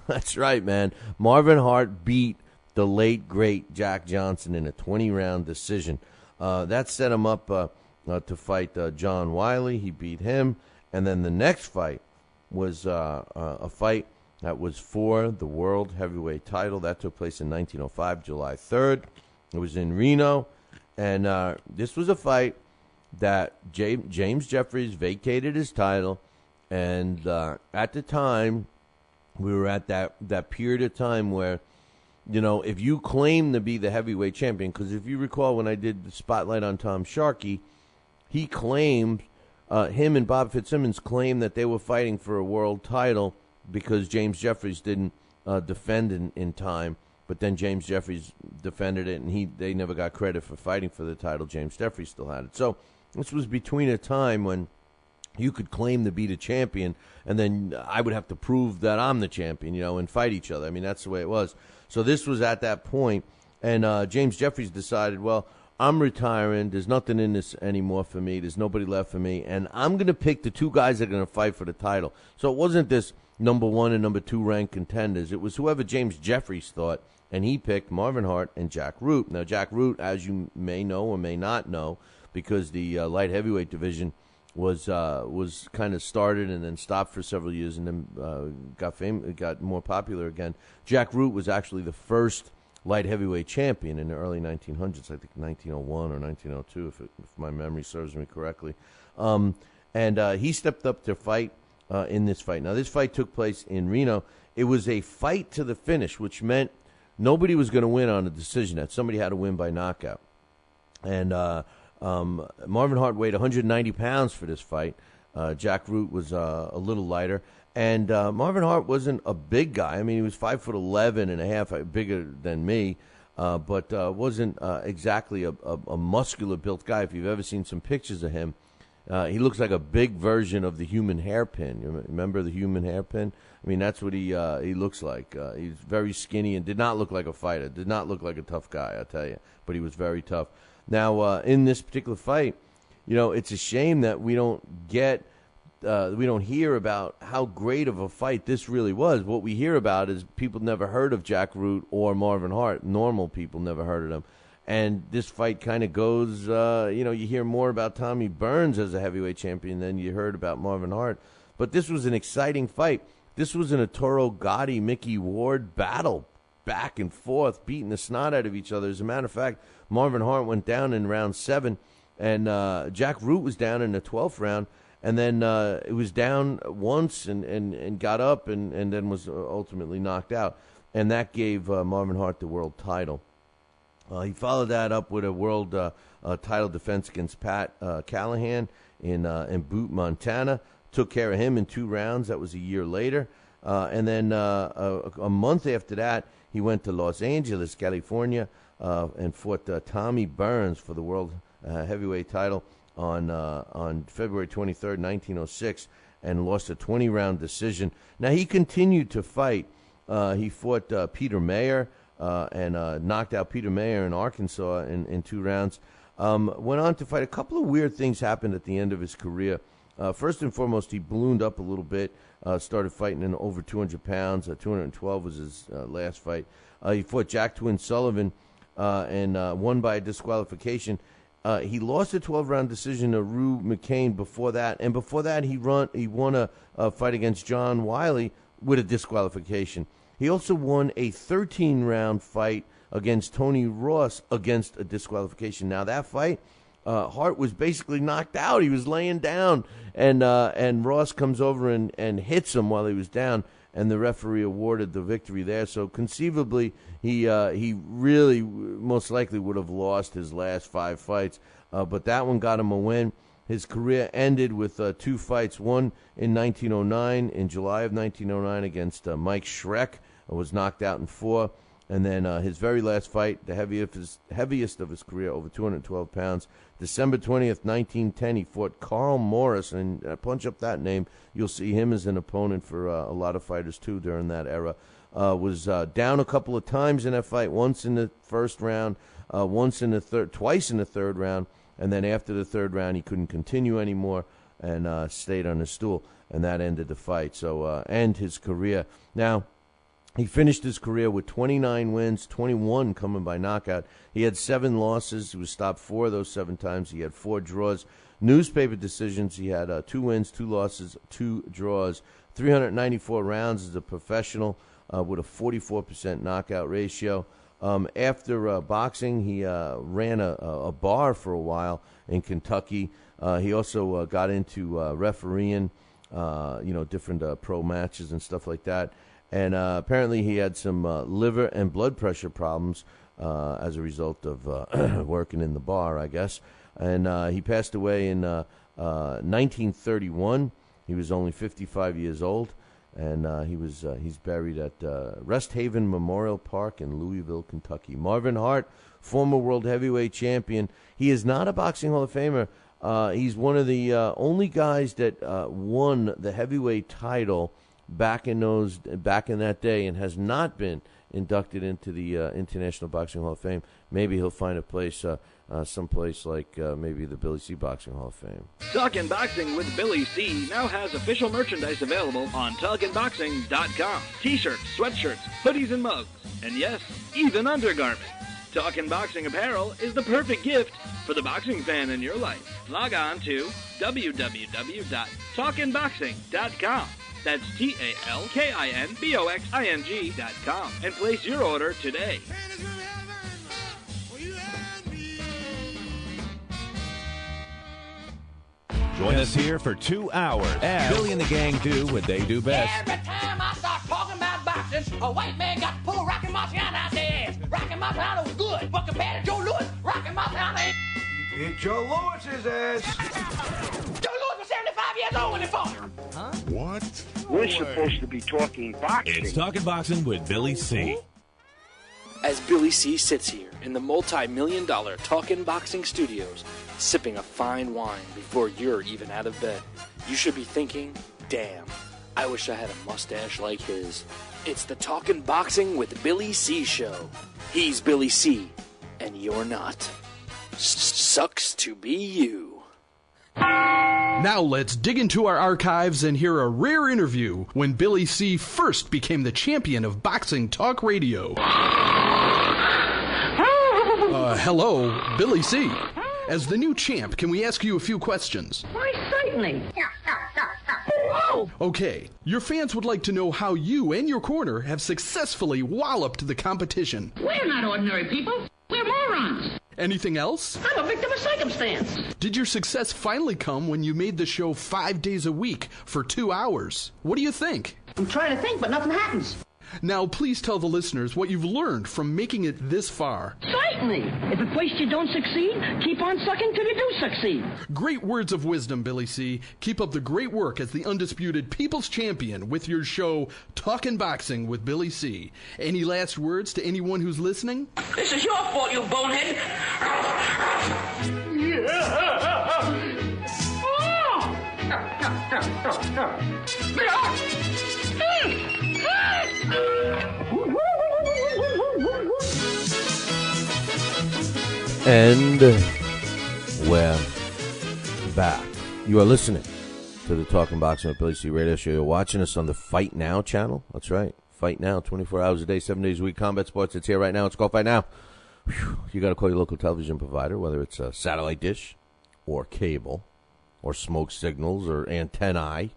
That's right, man. Marvin Hart beat the late, great Jack Johnson in a 20-round decision. That set him up to fight John Wiley. He beat him. And then the next fight was a fight that was for the World Heavyweight title. That took place in 1905, July 3rd. It was in Reno. And this was a fight that James Jeffries vacated his title. And at the time, we were at that period of time where, you know, if you claim to be the heavyweight champion, because if you recall when I did the spotlight on Tom Sharkey, he claimed, him and Bob Fitzsimmons claimed that they were fighting for a world title because James Jeffries didn't defend in time. But then James Jeffries defended it, and they never got credit for fighting for the title. James Jeffries still had it. So this was between a time when you could claim to be the champion, and then I would have to prove that I'm the champion, you know, and fight each other. I mean, that's the way it was. So this was at that point, and James Jeffries decided, well, I'm retiring. There's nothing in this anymore for me. There's nobody left for me, and I'm going to pick the 2 guys that are going to fight for the title. So it wasn't this number 1 and number 2 ranked contenders. It was whoever James Jeffries thought, and he picked Marvin Hart and Jack Root. Now, Jack Root, as you may know or may not know, because the light heavyweight division was kind of started and then stopped for several years and then got more popular again. Jack Root was actually the first light heavyweight champion in the early 1900s, I think 1901 or 1902, if my memory serves me correctly. And he stepped up to fight in this fight. Now, this fight took place in Reno. It was a fight to the finish, which meant nobody was going to win on a decision. That somebody had to win by knockout. And Marvin Hart weighed 190 pounds for this fight. Jack Root was a little lighter. And Marvin Hart wasn't a big guy. I mean, he was 5'11" and a half, bigger than me, but wasn't exactly a muscular-built guy. If you've ever seen some pictures of him, he looks like a big version of the human hairpin. You remember the human hairpin? I mean, that's what he looks like. He's very skinny and did not look like a fighter. Did not look like a tough guy, I tell you. But he was very tough. Now, in this particular fight, you know, it's a shame that we don't hear about how great of a fight this really was. What we hear about is people never heard of Jack Root or Marvin Hart. Normal people never heard of them. And this fight kind of goes, you hear more about Tommy Burns as a heavyweight champion than you heard about Marvin Hart. But this was an exciting fight. This was an Arturo Gatti, Mickey Ward battle, back and forth, beating the snot out of each other. As a matter of fact, Marvin Hart went down in round 7, and Jack Root was down in the 12th round. And then it was down once and got up and then was ultimately knocked out. And that gave Marvin Hart the world title. He followed that up with a world title defense against Pat Callahan in Butte, Montana. Took care of him in 2 rounds. That was a year later. And then a month after that, he went to Los Angeles, California, and fought Tommy Burns for the world heavyweight title on February 23rd, 1906, and lost a 20-round decision. Now, he continued to fight. He fought Peter Mayer and knocked out Peter Mayer in Arkansas in 2 rounds. Went on to fight. A couple of weird things happened at the end of his career. First and foremost, he ballooned up a little bit, started fighting in over 200 pounds. 212 was his last fight. He fought Jack Twin Sullivan and won by a disqualification. He lost a 12-round decision to Rue McCain before that, and before that he won a fight against John Wiley with a disqualification. He also won a 13-round fight against Tony Ross against a disqualification. Now that fight, Hart was basically knocked out. He was laying down, and Ross comes over and hits him while he was down, and the referee awarded the victory there. So conceivably, he really most likely would have lost his last 5 fights, but that one got him a win. His career ended with 2 fights, one in 1909, in July of 1909 against Mike Schreck, was knocked out in 4. And then his very last fight, the heaviest of his career, over 212 pounds, December 20th, 1910, he fought Carl Morris. And punch up that name, you'll see him as an opponent for a lot of fighters, too, during that era. Was down a couple of times in that fight, once in the first round, twice in the third round. And then after the third round, he couldn't continue anymore and stayed on his stool. And that ended the fight, and his career. Now, he finished his career with 29 wins, 21 coming by knockout. He had 7 losses. He was stopped 4 of those 7 times. He had 4 draws. Newspaper decisions, he had 2 wins, 2 losses, 2 draws. 394 rounds as a professional with a 44% knockout ratio. After boxing, he ran a bar for a while in Kentucky. He also got into refereeing, different pro matches and stuff like that. And apparently he had some liver and blood pressure problems as a result of working in the bar, I guess. And he passed away in 1931. He was only 55 years old, and he's buried at Rest Haven Memorial Park in Louisville, Kentucky. Marvin Hart, former world heavyweight champion. He is not a boxing Hall of Famer. He's one of the only guys that won the heavyweight title back in that day, and has not been inducted into the International Boxing Hall of Fame. Maybe he'll find a place, someplace like maybe the Billy C. Boxing Hall of Fame. Talkin' Boxing with Billy C. now has official merchandise available on TalkinBoxing.com. T-shirts, sweatshirts, hoodies, and mugs. And yes, even undergarments. Talkin' Boxing apparel is the perfect gift for the boxing fan in your life. Log on to www.talkinboxing.com. That's TalkinBoxing.com and place your order today. Join us here for 2 hours as Billy and the gang do what they do best. Every time I start talking about boxing, a white man got to pull Rocky Marciano out their ass. Rocky Marciano was good, but compared to Joe Louis, Rocky Marciano ain't... Beat Joe Louis's ass. Joe Louis was 75 years old when he fought. Huh? What? We're supposed to be talking boxing. It's Talking Boxing with Billy C. As Billy C. sits here in the multi-million-dollar Talkin' Boxing Studios, sipping a fine wine before you're even out of bed, you should be thinking, damn, I wish I had a mustache like his. It's the Talkin' Boxing with Billy C. show. He's Billy C., and you're not. Sucks to be you. Now let's dig into our archives and hear a rare interview when Billy C. first became the champion of boxing talk radio. Hello, Billy C. As the new champ, can we ask you a few questions? Why, certainly. Okay, your fans would like to know how you and your corner have successfully walloped the competition. We're not ordinary people. We're morons. Anything else? I'm a victim of circumstance. Did your success finally come when you made the show 5 days a week for 2 hours? What do you think? I'm trying to think, but nothing happens. Now, please tell the listeners what you've learned from making it this far. Certainly. If at first you don't succeed, keep on sucking till you do succeed. Great words of wisdom, Billy C. Keep up the great work as the undisputed People's Champion with your show, Talkin' Boxing with Billy C. Any last words to anyone who's listening? This is your fault, you bonehead. And we're back. You are listening to the Talking Boxing with Billy C. radio show. You're watching us on the Fight Now channel. That's right. Fight Now, 24 hours a day, 7 days a week. Combat Sports, it's here right now. It's called Fight Now. Whew. You got to call your local television provider, whether it's a satellite dish or cable or smoke signals or antennae.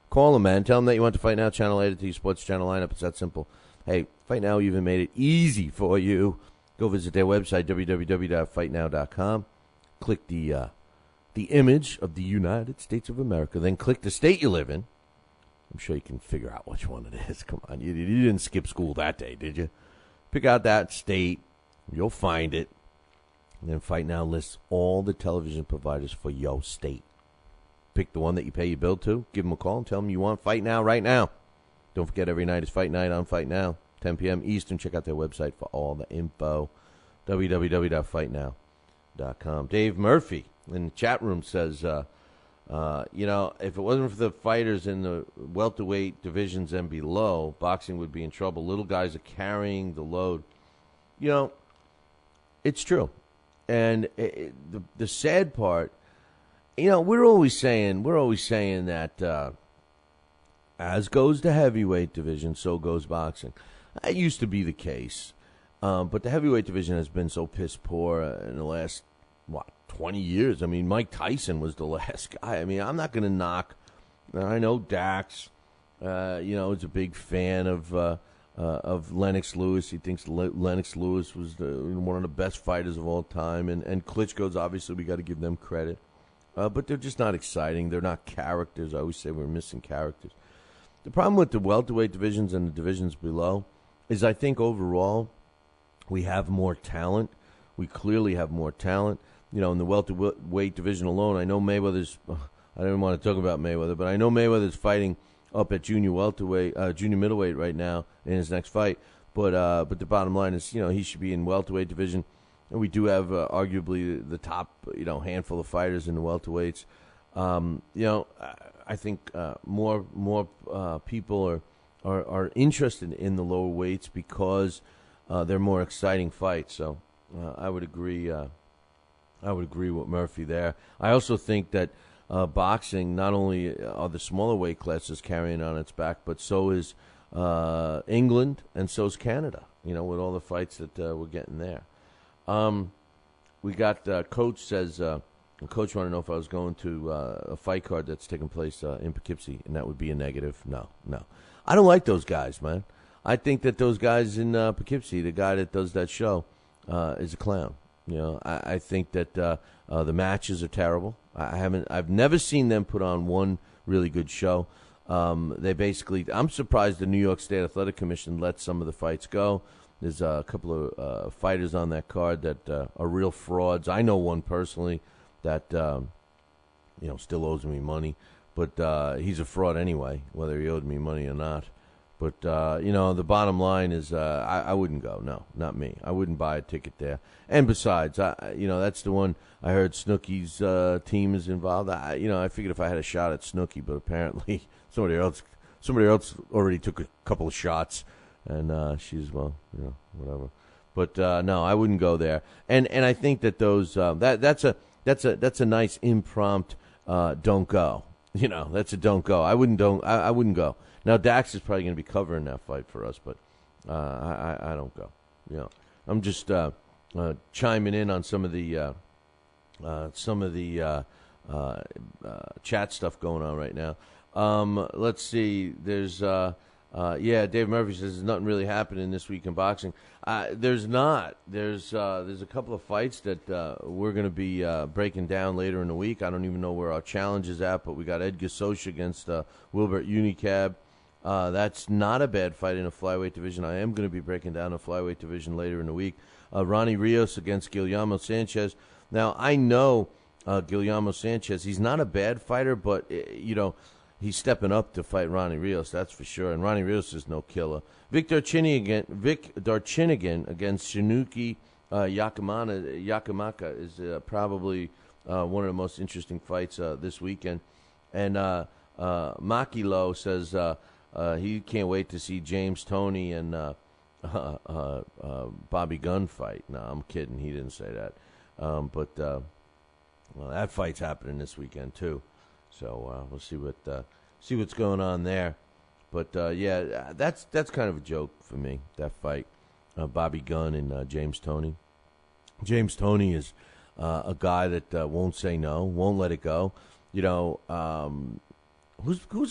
Call them, man. Tell them that you want the Fight Now channel added to your sports channel lineup. It's that simple. Hey, Fight Now even made it easy for you. Go visit their website, www.fightnow.com. Click the image of the United States of America. Then click the state you live in. I'm sure you can figure out which one it is. Come on, you didn't skip school that day, did you? Pick out that state. You'll find it. And then Fight Now lists all the television providers for your state. Pick the one that you pay your bill to. Give them a call and tell them you want Fight Now right now. Don't forget, every night is Fight Night on Fight Now, 10 p.m. Eastern. Check out their website for all the info, www.fightnow.com. Dave Murphy in the chat room says, if it wasn't for the fighters in the welterweight divisions and below, boxing would be in trouble. Little guys are carrying the load. It's true. And the sad part, we're always saying that as goes the heavyweight division, so goes boxing. That used to be the case. But the heavyweight division has been so piss poor in the last, 20 years. I mean, Mike Tyson was the last guy. I mean, I'm not going to knock. I know Dax, is a big fan of Lennox Lewis. He thinks Lennox Lewis was one of the best fighters of all time. And Klitschko's, obviously, we got to give them credit. But they're just not exciting. They're not characters. I always say we're missing characters. The problem with the welterweight divisions and the divisions below is I think overall we have more talent. We clearly have more talent. In the welterweight division alone, I know Mayweather's I don't want to talk about Mayweather, but I know Mayweather's fighting up at junior middleweight right now in his next fight. But the bottom line is, he should be in welterweight division. And we do have arguably the top, handful of fighters in the welterweights. I think more people are interested in the lower weights because they're more exciting fights. So I would agree. I would agree with Murphy there. I also think that boxing, not only are the smaller weight classes carrying on its back, but so is England and so is Canada. With all the fights that we're getting there. We got Coach says, Coach wanted to know if I was going to a fight card that's taking place in Poughkeepsie, and that would be a negative. No. I don't like those guys, man. I think that those guys in Poughkeepsie, the guy that does that show, is a clown. I think that the matches are terrible. I've never seen them put on one really good show. I'm surprised the New York State Athletic Commission let some of the fights go. There's a couple of fighters on that card that are real frauds. I know one personally that still owes me money, but he's a fraud anyway, whether he owed me money or not. But the bottom line is, I wouldn't go. No, not me. I wouldn't buy a ticket there. And besides, that's the one I heard Snooki's team is involved. I figured if I had a shot at Snooki, but apparently somebody else already took a couple of shots, and she's whatever. But no, I wouldn't go there. And I think that those that's a nice impromptu don't go. That's a don't go. I wouldn't go. Now, Dax is probably going to be covering that fight for us, but I don't go. I'm just chiming in on some of the chat stuff going on right now. Let's see. There's Dave Murphy says there's nothing really happening this week in boxing. There's not. There's a couple of fights that we're going to be breaking down later in the week. I don't even know where our challenge is at, but we got Edgar Socha against Wilbert Unicab. That's not a bad fight in a flyweight division. I am going to be breaking down a flyweight division later in the week. Ronnie Rios against Guillermo Sanchez. Now, I know Guillermo Sanchez. He's not a bad fighter, but, he's stepping up to fight Ronnie Rios, that's for sure. And Ronnie Rios is no killer. Vic Darchinyan against Shinuki Yakamaka is probably one of the most interesting fights this weekend. And Makilo says he can't wait to see James Toney and Bobby Gunn fight. No, I'm kidding. He didn't say that. But that fight's happening this weekend too. So we'll see what's going on there. But that's kind of a joke for me, that fight, Bobby Gunn and James Toney. James Toney is a guy that won't say no, won't let it go. Who's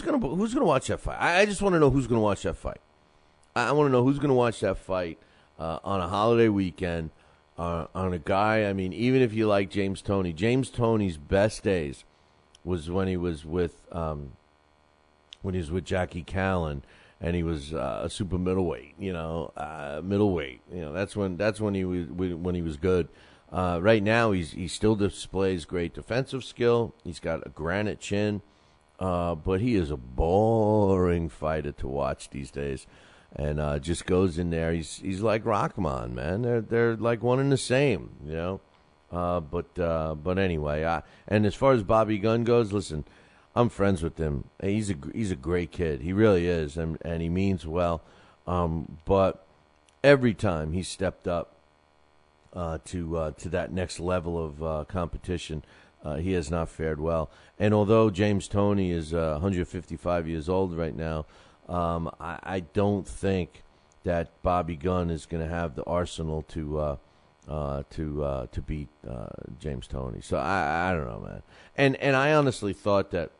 gonna watch that fight? I just want to know who's gonna watch that fight. I want to know who's gonna watch that fight on a holiday weekend on a guy. I mean, even if you like James Toney's best days was when he was with when he was with Jackie Callan, and he was a super middleweight. Middleweight. That's when he was good. Right now, he still displays great defensive skill. He's got a granite chin, but he is a boring fighter to watch these days. And just goes in there. He's like Rockman, man. They're like one and the same, But anyway, and as far as Bobby Gunn goes, listen, I'm friends with him. He's a great kid. He really is, and he means well. But every time he stepped up to that next level of competition, he has not fared well. And although James Toney is 155 years old right now, I don't think that Bobby Gunn is going to have the arsenal to beat James Toney. So I don't know, man. And I honestly thought that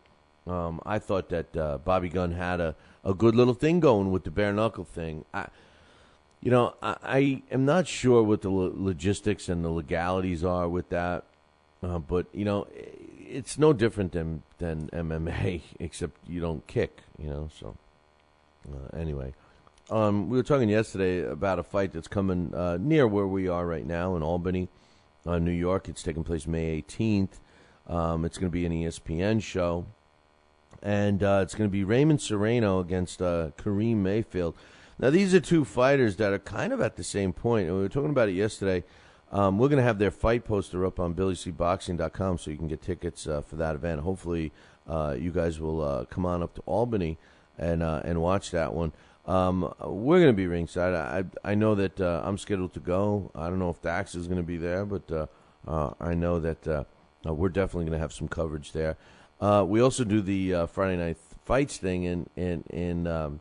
Bobby Gunn had a good little thing going with the bare knuckle thing. I am not sure what the logistics and the legalities are with that, but it's no different than MMA, except you don't kick. So. Anyway, we were talking yesterday about a fight that's coming near where we are right now in Albany, New York. It's taking place May 18th. It's going to be an ESPN show, and it's going to be Raymond Serrano against Kareem Mayfield. Now, these are two fighters that are kind of at the same point, and we were talking about it yesterday. We're going to have their fight poster up on BillyCBoxing.com so you can get tickets for that event. Hopefully, you guys will come on up to Albany and watch that one. We're going to be ringside. I know that I'm scheduled to go. I don't know if Dax is going to be there, but I know that we're definitely going to have some coverage there. We also do the Friday Night Fights thing at the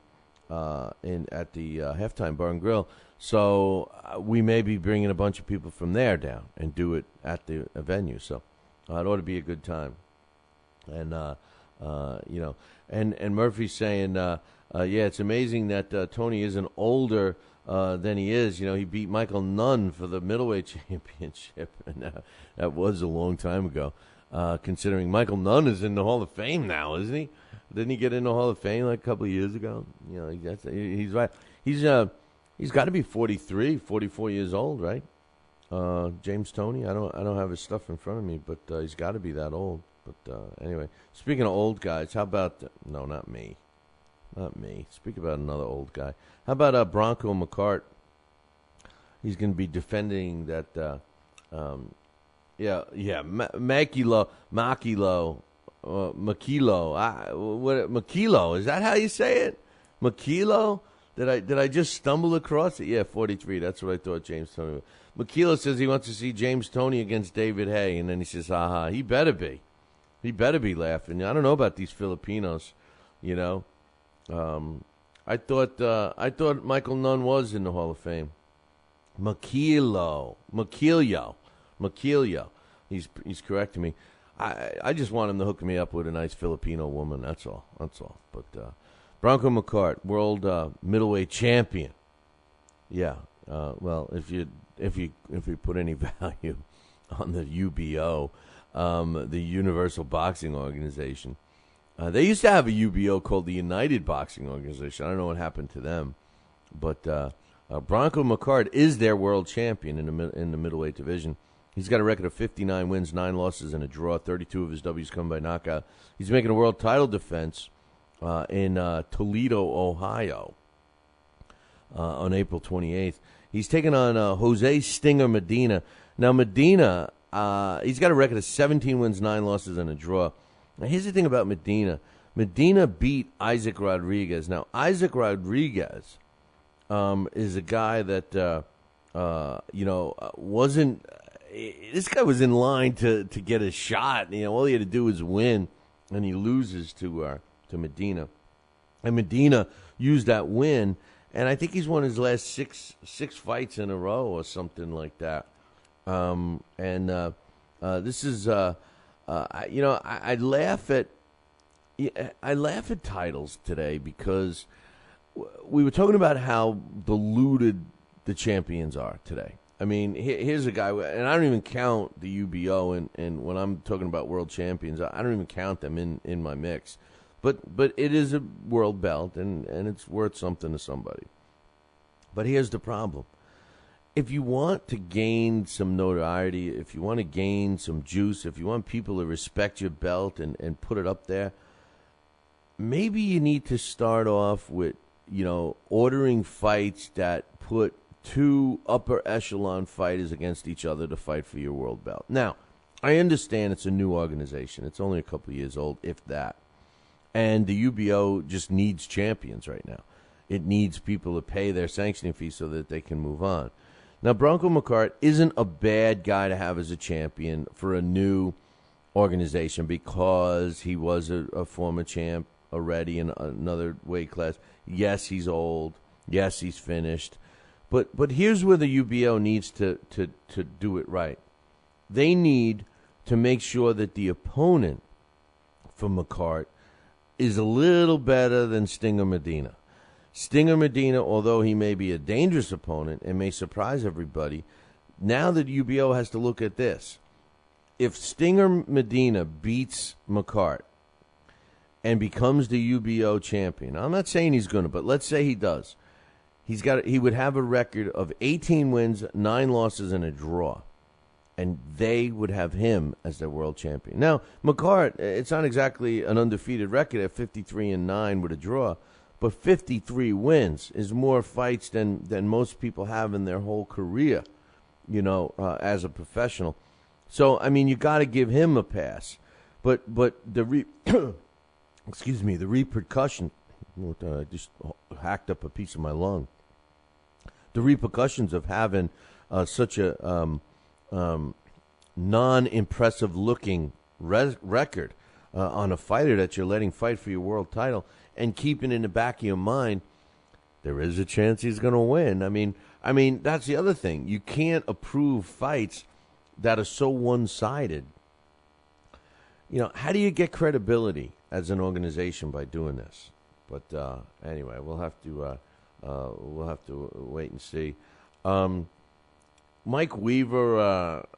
Halftime Bar and Grill. So we may be bringing a bunch of people from there down and do it at the venue. So it ought to be a good time. And and Murphy's saying, it's amazing that Tony isn't older than he is. He beat Michael Nunn for the middleweight championship, and that was a long time ago. Considering Michael Nunn is in the Hall of Fame now, isn't he? Didn't he get in the Hall of Fame like a couple of years ago? He's right. He's got to be 43, 44 years old, right? James Toney. I don't have his stuff in front of me, but he's got to be that old. But anyway, speaking of old guys, how about no, not me. Speak about another old guy. How about Bronco McCart? He's going to be defending that. Makilo. Makilo. Is that how you say it? Makilo? Did I just stumble across it? Yeah, 43. That's what I thought James Toney was. Makilo says he wants to see James Toney against David Hay, and then he says, "Aha, he better be." He better be laughing. I don't know about these Filipinos, I thought Michael Nunn was in the Hall of Fame. Makilo. He's correcting me. I just want him to hook me up with a nice Filipino woman. That's all. But Bronco McCart, world middleweight champion. Yeah. Well, if you put any value on the UBO. The Universal Boxing Organization. They used to have a UBO called the United Boxing Organization. I don't know what happened to them, but Bronco McCart is their world champion in the middleweight division. He's got a record of 59 wins, 9 losses, and a draw. 32 of his W's come by knockout. He's making a world title defense in Toledo, Ohio, on April 28th. He's taking on Jose Stinger Medina. Now, Medina. He's got a record of 17 wins, 9 losses, and a draw. Now, here's the thing about Medina. Medina beat Isaac Rodriguez. Now, Isaac Rodriguez is a guy that, wasn't – this guy was in line to get a shot. All he had to do was win, and he loses to Medina. And Medina used that win, and I think he's won his last six fights in a row or something like that. This is, I laugh at titles today because we were talking about how diluted the champions are today. I mean, here's a guy, and I don't even count the UBO, and when I'm talking about world champions, I don't even count them in my mix. But it is a world belt, and it's worth something to somebody. But here's the problem. If you want to gain some notoriety, if you want to gain some juice, if you want people to respect your belt and put it up there, maybe you need to start off with, ordering fights that put two upper echelon fighters against each other to fight for your world belt. Now, I understand it's a new organization. It's only a couple of years old, if that. And the UBO just needs champions right now. It needs people to pay their sanctioning fee so that they can move on. Now, Bronco McCart isn't a bad guy to have as a champion for a new organization because he was a former champ already in another weight class. Yes, he's old. Yes, he's finished. But here's where the UBO needs to do it right. They need to make sure that the opponent for McCart is a little better than Stinger Medina. Stinger Medina, although he may be a dangerous opponent and may surprise everybody, now the UBO has to look at this. If Stinger Medina beats McCart and becomes the UBO champion, I'm not saying he's going to, but let's say he does. He would have a record of 18 wins, 9 losses, and a draw. And they would have him as their world champion. Now, McCart, it's not exactly an undefeated record at 53-9 with a draw, but 53 wins is more fights than most people have in their whole career, as a professional. So, I mean, you got to give him a pass. But the the repercussion. I just hacked up a piece of my lung. The repercussions of having such a non-impressive looking record on a fighter that you're letting fight for your world title and keeping in the back of your mind, there is a chance he's going to win. I mean that's the other thing. You can't approve fights that are so one-sided. How do you get credibility as an organization by doing this? But anyway, we'll have to wait and see. Mike Weaver,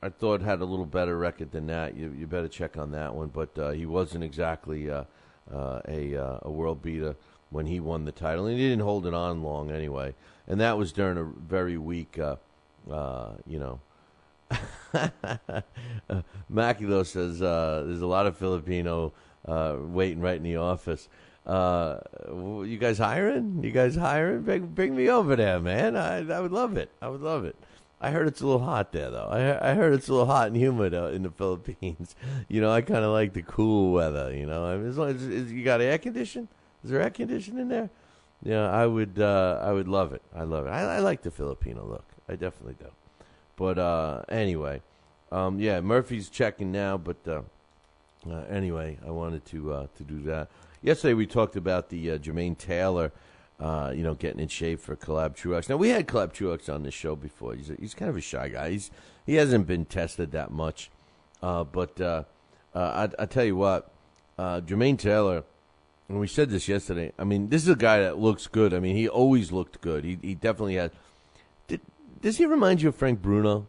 I thought had a little better record than that. You better check on that one. But he wasn't exactly a world beater when he won the title, and he didn't hold it on long anyway. And that was during a very weak, Maculo says there's a lot of Filipino waiting right in the office. You guys hiring? Bring me over there, man. I would love it. I heard it's a little hot there, though. I heard it's a little hot and humid in the Philippines. I kind of like the cool weather. I mean, as long as you got air conditioning, is there air conditioning in there? Yeah, I would love it. I love it. I like the Filipino look. I definitely do. But anyway, Murphy's checking now. But anyway, I wanted to do that. Yesterday we talked about the Jermaine Taylor, getting in shape for Caleb Truax. Now, we had Caleb Truax on this show before. He's kind of a shy guy. He hasn't been tested that much. But I tell you what, Jermaine Taylor, and we said this yesterday, I mean, this is a guy that looks good. I mean, he always looked good. He definitely has. Does he remind you of Frank Bruno?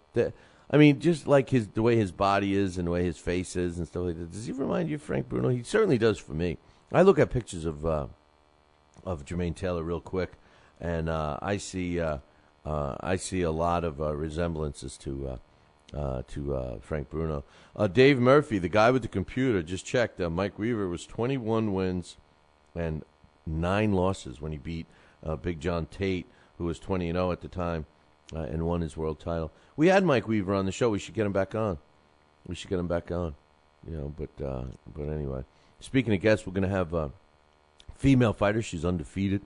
Just like the way his body is and the way his face is and stuff like that. Does he remind you of Frank Bruno? He certainly does for me. I look at pictures of Jermaine Taylor real quick, and I see a lot of resemblances to Frank Bruno. Dave Murphy, the guy with the computer, just checked. Mike Weaver was 21 wins and 9 losses when he beat Big John Tate, who was 20-0 at the time, and won his world title. We had Mike Weaver on the show. We should get him back on. But anyway. Speaking of guests, we're going to have a female fighter. She's undefeated,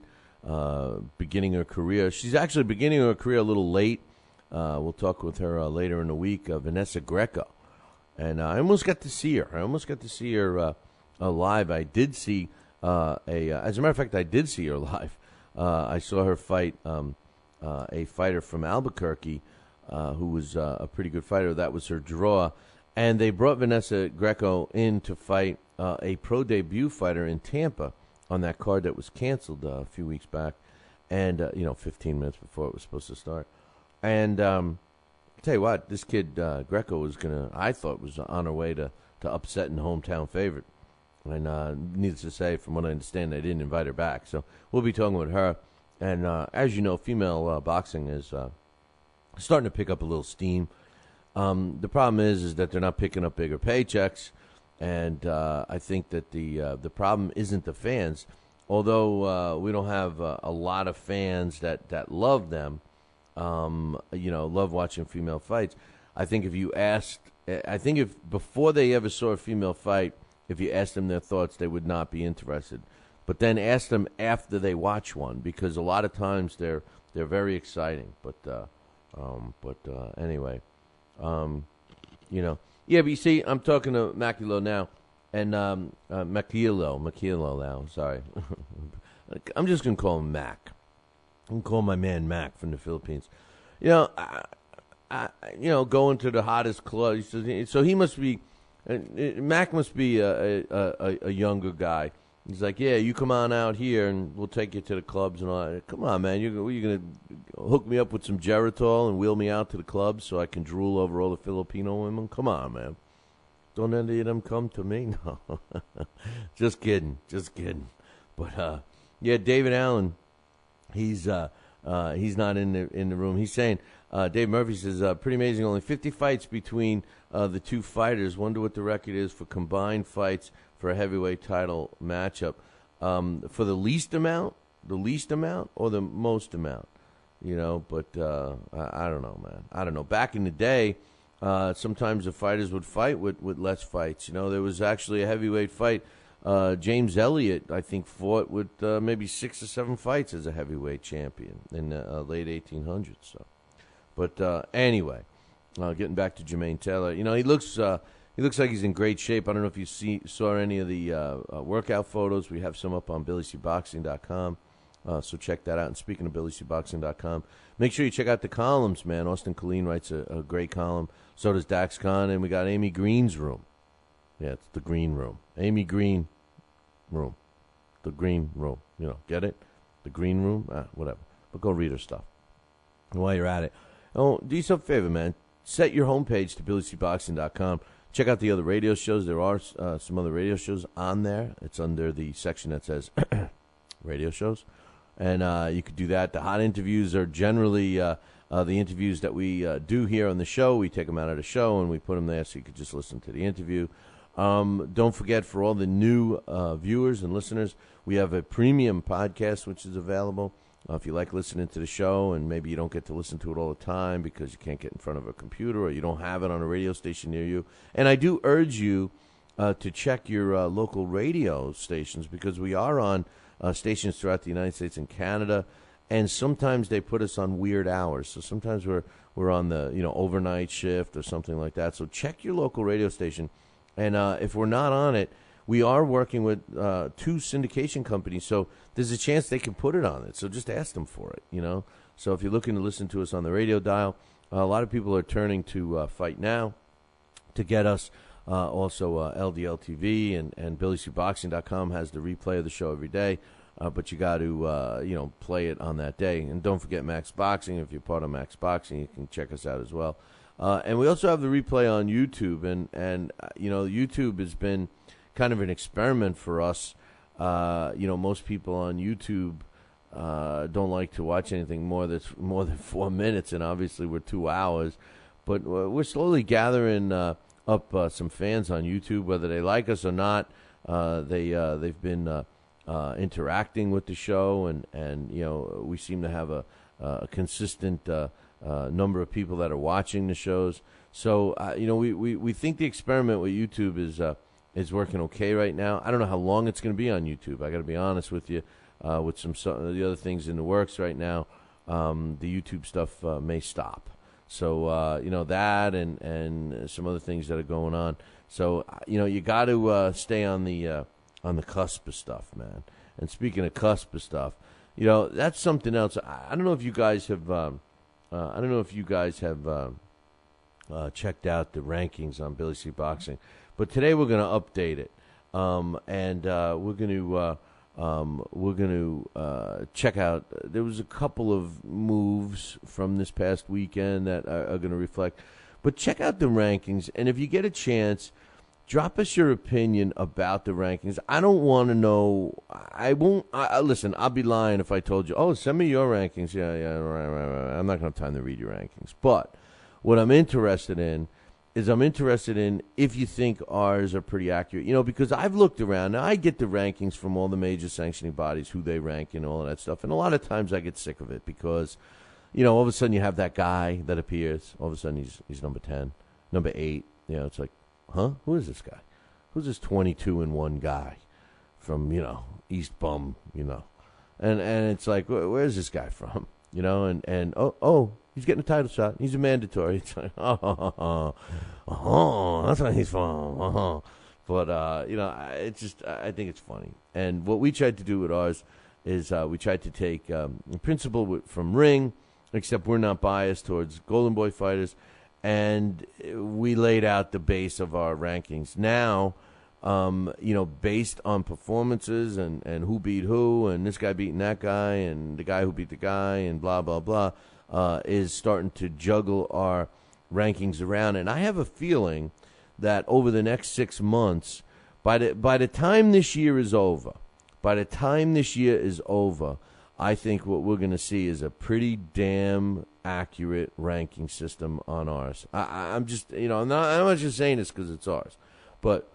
beginning her career. She's actually beginning her career a little late. We'll talk with her later in the week, Vanessa Greco. And I almost got to see her. Live. I did see as a matter of fact, I did see her live. I saw her fight a fighter from Albuquerque who was a pretty good fighter. That was her draw. And they brought Vanessa Greco in to fight a pro debut fighter in Tampa on that card that was canceled a few weeks back, and 15 minutes before it was supposed to start. And I'll tell you what, this kid Greco I thought was on her way to upsetting the hometown favorite, And needless to say, from what I understand, they didn't invite her back. So we'll be talking with her. And as you know, female boxing is starting to pick up a little steam. The problem is that they're not picking up bigger paychecks. And I think that the problem isn't the fans. Although we don't have a lot of fans that love them, love watching female fights. I think if before they ever saw a female fight, if you asked them their thoughts, they would not be interested. But then ask them after they watch one, because a lot of times they're very exciting. But anyway, yeah. But you see, I'm talking to Maquilo now, and Maquilo now. Sorry, I'm just gonna call him Mac. I'm gonna call my man Mac from the Philippines. Going to the hottest club. So he must be. Mac must be a younger guy. He's like, yeah, you come on out here and we'll take you to the clubs and all that. Come on, man, you're going to hook me up with some Geritol and wheel me out to the clubs so I can drool over all the Filipino women? Come on, man. Don't any of them come to me? No. Just kidding. But, yeah, David Allen, he's not in the room. He's saying, Dave Murphy says, pretty amazing, only 50 fights between the two fighters. Wonder what the record is for combined fights for a heavyweight title matchup. For the least amount, or the most amount, but I don't know, man. I don't know. Back in the day, sometimes the fighters would fight with less fights. There was actually a heavyweight fight. James Elliott, I think, fought with maybe 6 or 7 fights as a heavyweight champion in the late 1800s. So. But anyway, getting back to Jermaine Taylor, he looks like he's in great shape. I don't know if you saw any of the workout photos. We have some up on BillyCBoxing.com, so check that out. And speaking of BillyCBoxing.com, make sure you check out the columns, man. Austin Colleen writes a great column. So does Dax Khan, and we got Amy Green's room. Yeah, it's the green room. Amy Green room. The green room. Get it? The green room? Whatever. But go read her stuff. And while you're at it, do yourself a favor, man. Set your homepage to BillyCBoxing.com. Check out the other radio shows. There are some other radio shows on there. It's under the section that says radio shows. And you could do that. The hot interviews are generally the interviews that we do here on the show. We take them out of the show and we put them there so you could just listen to the interview. Don't forget, for all the new viewers and listeners, we have a premium podcast which is available. If you like listening to the show and maybe you don't get to listen to it all the time because you can't get in front of a computer or you don't have it on a radio station near you. And I do urge you to check your local radio stations, because we are on stations throughout the United States and Canada, and sometimes they put us on weird hours. So sometimes we're on the overnight shift or something like that. So check your local radio station. And if we're not on it, we are working with 2 syndication companies, so there's a chance they can put it on it. So just ask them for it, So if you're looking to listen to us on the radio dial, a lot of people are turning to Fight Now to get us. Also, LDL TV and BillyCBoxing.com has the replay of the show every day. But you got to, play it on that day. And don't forget Max Boxing. If you're part of Max Boxing, you can check us out as well. And we also have the replay on YouTube. And YouTube has been kind of an experiment for us. Most people on YouTube don't like to watch anything more than 4 minutes, and obviously we're 2 hours. But we're slowly gathering up some fans on YouTube, whether they like us or not. They've been interacting with the show, and we seem to have a consistent number of people that are watching the shows. So we think the experiment with YouTube is working okay right now. I don't know how long it's going to be on YouTube. I got to be honest with you. With some of the other things in the works right now, the YouTube stuff may stop. So that and some other things that are going on. So you got to stay on the cusp of stuff, man. And speaking of cusp of stuff, that's something else. I don't know if you guys have. Checked out the rankings on Billy C Boxing, but today we're going to update it, and we're going to check out. There was a couple of moves from this past weekend that are going to reflect, but check out the rankings, and if you get a chance, Drop us your opinion about the rankings. I don't want to know. I won't. Listen, I'll be lying if I told you, oh, send me your rankings. Yeah, right. I'm not going to have time to read your rankings. But what I'm interested in is if you think ours are pretty accurate. Because I've looked around. Now, I get the rankings from all the major sanctioning bodies, who they rank and all of that stuff. And a lot of times I get sick of it because, all of a sudden you have that guy that appears. All of a sudden he's number 10, number 8. It's like, huh? Who is this guy? Who's this 22-1 guy from, East Bum, And it's like, where's this guy from? And he's getting a title shot. He's a mandatory. It's like, that's where he's from. But, it's just, I think it's funny. And what we tried to do with ours is we tried to take the principle from Ring, except we're not biased towards Golden Boy fighters, and we laid out the base of our rankings. Now, based on performances and who beat who, and this guy beating that guy, and the guy who beat the guy, and blah, blah, blah, is starting to juggle our rankings around. And I have a feeling that over the next 6 months, by the time this year is over, I think what we're going to see is a pretty damn accurate ranking system on ours. I'm just, I'm not just saying this because it's ours, but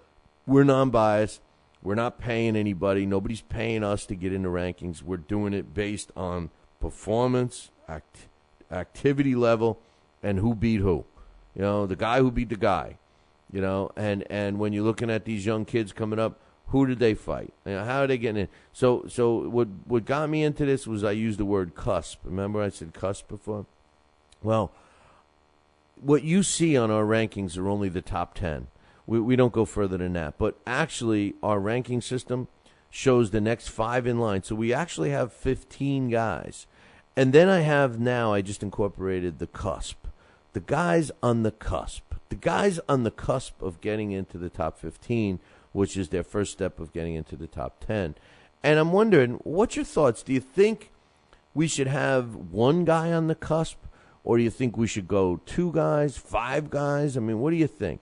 we're non-biased. We're not paying anybody. Nobody's paying us to get into rankings. We're doing it based on performance, activity level, and who beat who. The guy who beat the guy. And when you're looking at these young kids coming up, who did they fight? How are they getting in? So what got me into this was I used the word cusp. Remember I said cusp before? Well, what you see on our rankings are only the top 10. We don't go further than that. But actually, our ranking system shows the next 5 in line. So we actually have 15 guys. And then I just incorporated the cusp. The guys on the cusp. The guys on the cusp of getting into the top 15, which is their first step of getting into the top 10. And I'm wondering, what's your thoughts? Do you think we should have one guy on the cusp? Or do you think we should go 2 guys, 5 guys? I mean, what do you think?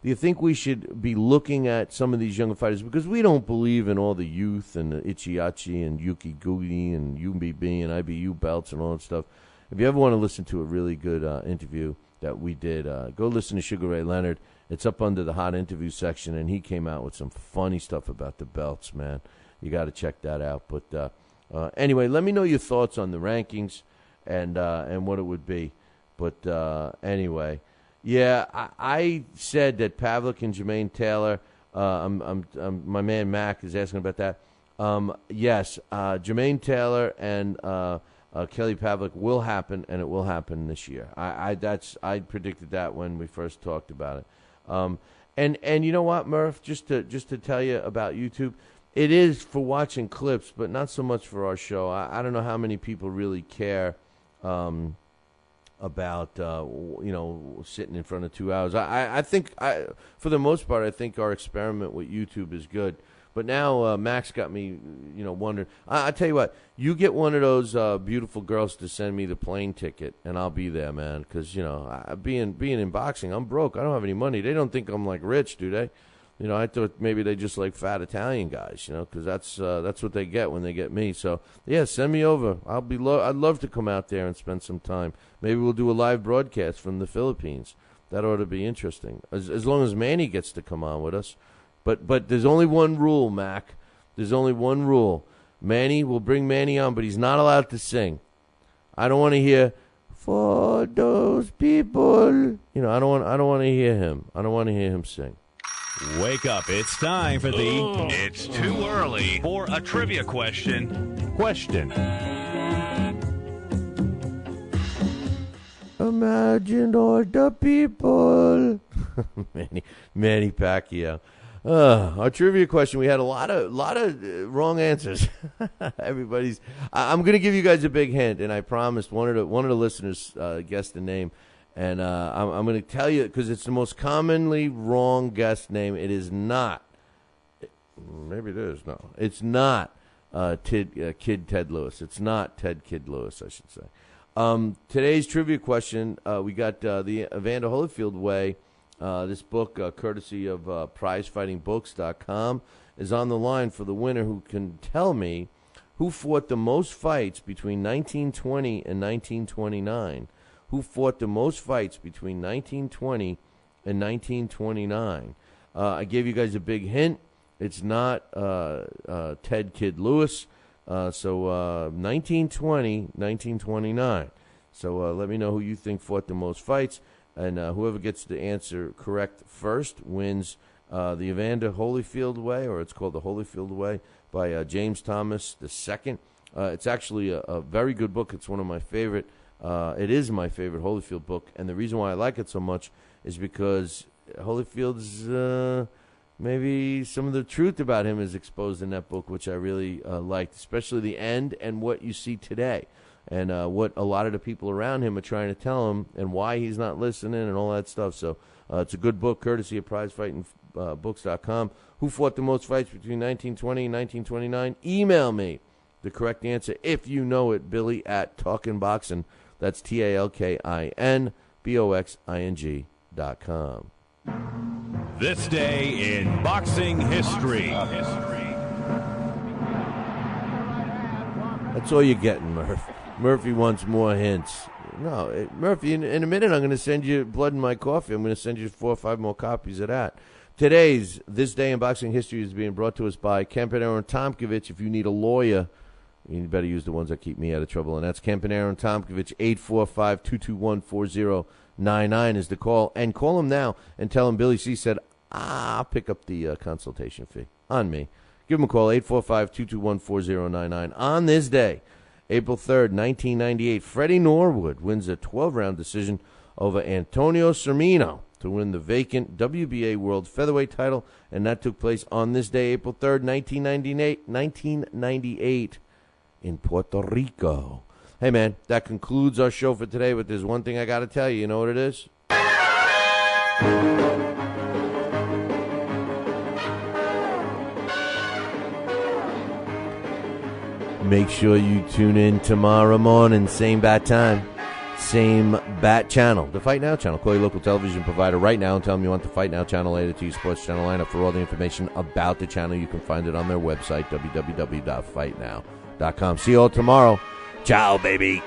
Do you think we should be looking at some of these younger fighters? Because we don't believe in all the youth and the Ichiachi and Yuki Gugi and UBB and IBU belts and all that stuff. If you ever want to listen to a really good interview that we did, go listen to Sugar Ray Leonard. It's up under the hot interview section, and he came out with some funny stuff about the belts, man. You got to check that out. But anyway, let me know your thoughts on the rankings and what it would be. But anyway, yeah, I said that Pavlik and Jermaine Taylor. My man Mac is asking about that. Yes, Jermaine Taylor and Kelly Pavlik will happen, and it will happen this year. I predicted that when we first talked about it. And you know what, Murph? Just to tell you about YouTube, it is for watching clips, but not so much for our show. I don't know how many people really care about sitting in front of 2 hours. I think for the most part, I think our experiment with YouTube is good. But now Max got me, wondering. I tell you what, you get one of those beautiful girls to send me the plane ticket, and I'll be there, man. Because being in boxing, I'm broke. I don't have any money. They don't think I'm like rich, do they? I thought maybe they just like fat Italian guys, because that's what they get when they get me. So yeah, send me over. I'd love to come out there and spend some time. Maybe we'll do a live broadcast from the Philippines. That ought to be interesting. As long as Manny gets to come on with us. But there's only one rule, Mac. There's only one rule. Manny, we'll bring Manny on, but he's not allowed to sing. I don't want to hear for those people. I don't want to hear him. I don't want to hear him sing. Wake up. It's time for the... It's too early for a trivia question. Imagine all the people. Manny Pacquiao. Our trivia question, we had a lot of wrong answers. Everybody's. I'm going to give you guys a big hint, and I promised one of the listeners guessed the name, and I'm going to tell you because it's the most commonly wrong guessed name. It is not. Maybe it is. No, it's not Kid Ted Lewis. It's not Ted Kid Lewis, I should say. Today's trivia question, we got the Evander Holyfield way. This book, courtesy of prizefightingbooks.com, is on the line for the winner who can tell me who fought the most fights between 1920 and 1929. Who fought the most fights between 1920 and 1929. I gave you guys a big hint. It's not Ted Kid Lewis. So 1920, 1929. So let me know who you think fought the most fights. And whoever gets the answer correct first wins the Evander Holyfield Way, or it's called the Holyfield Way, by James Thomas II. It's actually a very good book. It's one of my favorite. It is my favorite Holyfield book. And the reason why I like it so much is because Holyfield's maybe some of the truth about him is exposed in that book, which I really liked, especially the end and what you see today. And what a lot of the people around him are trying to tell him and why he's not listening and all that stuff. So it's a good book, courtesy of prizefightingbooks.com. Who fought the most fights between 1920 and 1929? Email me the correct answer if you know it, Billy at TalkinBoxing. That's TalkinBoxing.com. This day in boxing history. That's all you're getting, Murph. Murphy wants more hints. No, Murphy, in a minute I'm going to send you Blood in My Coffee. I'm going to send you 4 or 5 more copies of that. Today's This Day in Boxing History is being brought to us by Campanaro and Tomkovich. If you need a lawyer, you better use the ones that keep me out of trouble, and that's Campanaro and Tomkovich. 845-221-4099 is the call. And call him now and tell him Billy C. said, I'll pick up the consultation fee on me. Give him a call, 845-221-4099. On this day, April 3rd, 1998, Freddie Norwood wins a 12-round decision over Antonio Cermino to win the vacant WBA World Featherweight title, and that took place on this day, April 3rd, 1998, in Puerto Rico. Hey, man, that concludes our show for today, but there's one thing I got to tell you. You know what it is? Make sure you tune in tomorrow morning, same bat time, same bat channel, the Fight Now channel. Call your local television provider right now and tell them you want the Fight Now channel added to your sports channel lineup. For all the information about the channel, you can find it on their website, www.fightnow.com. See you all tomorrow. Ciao, baby.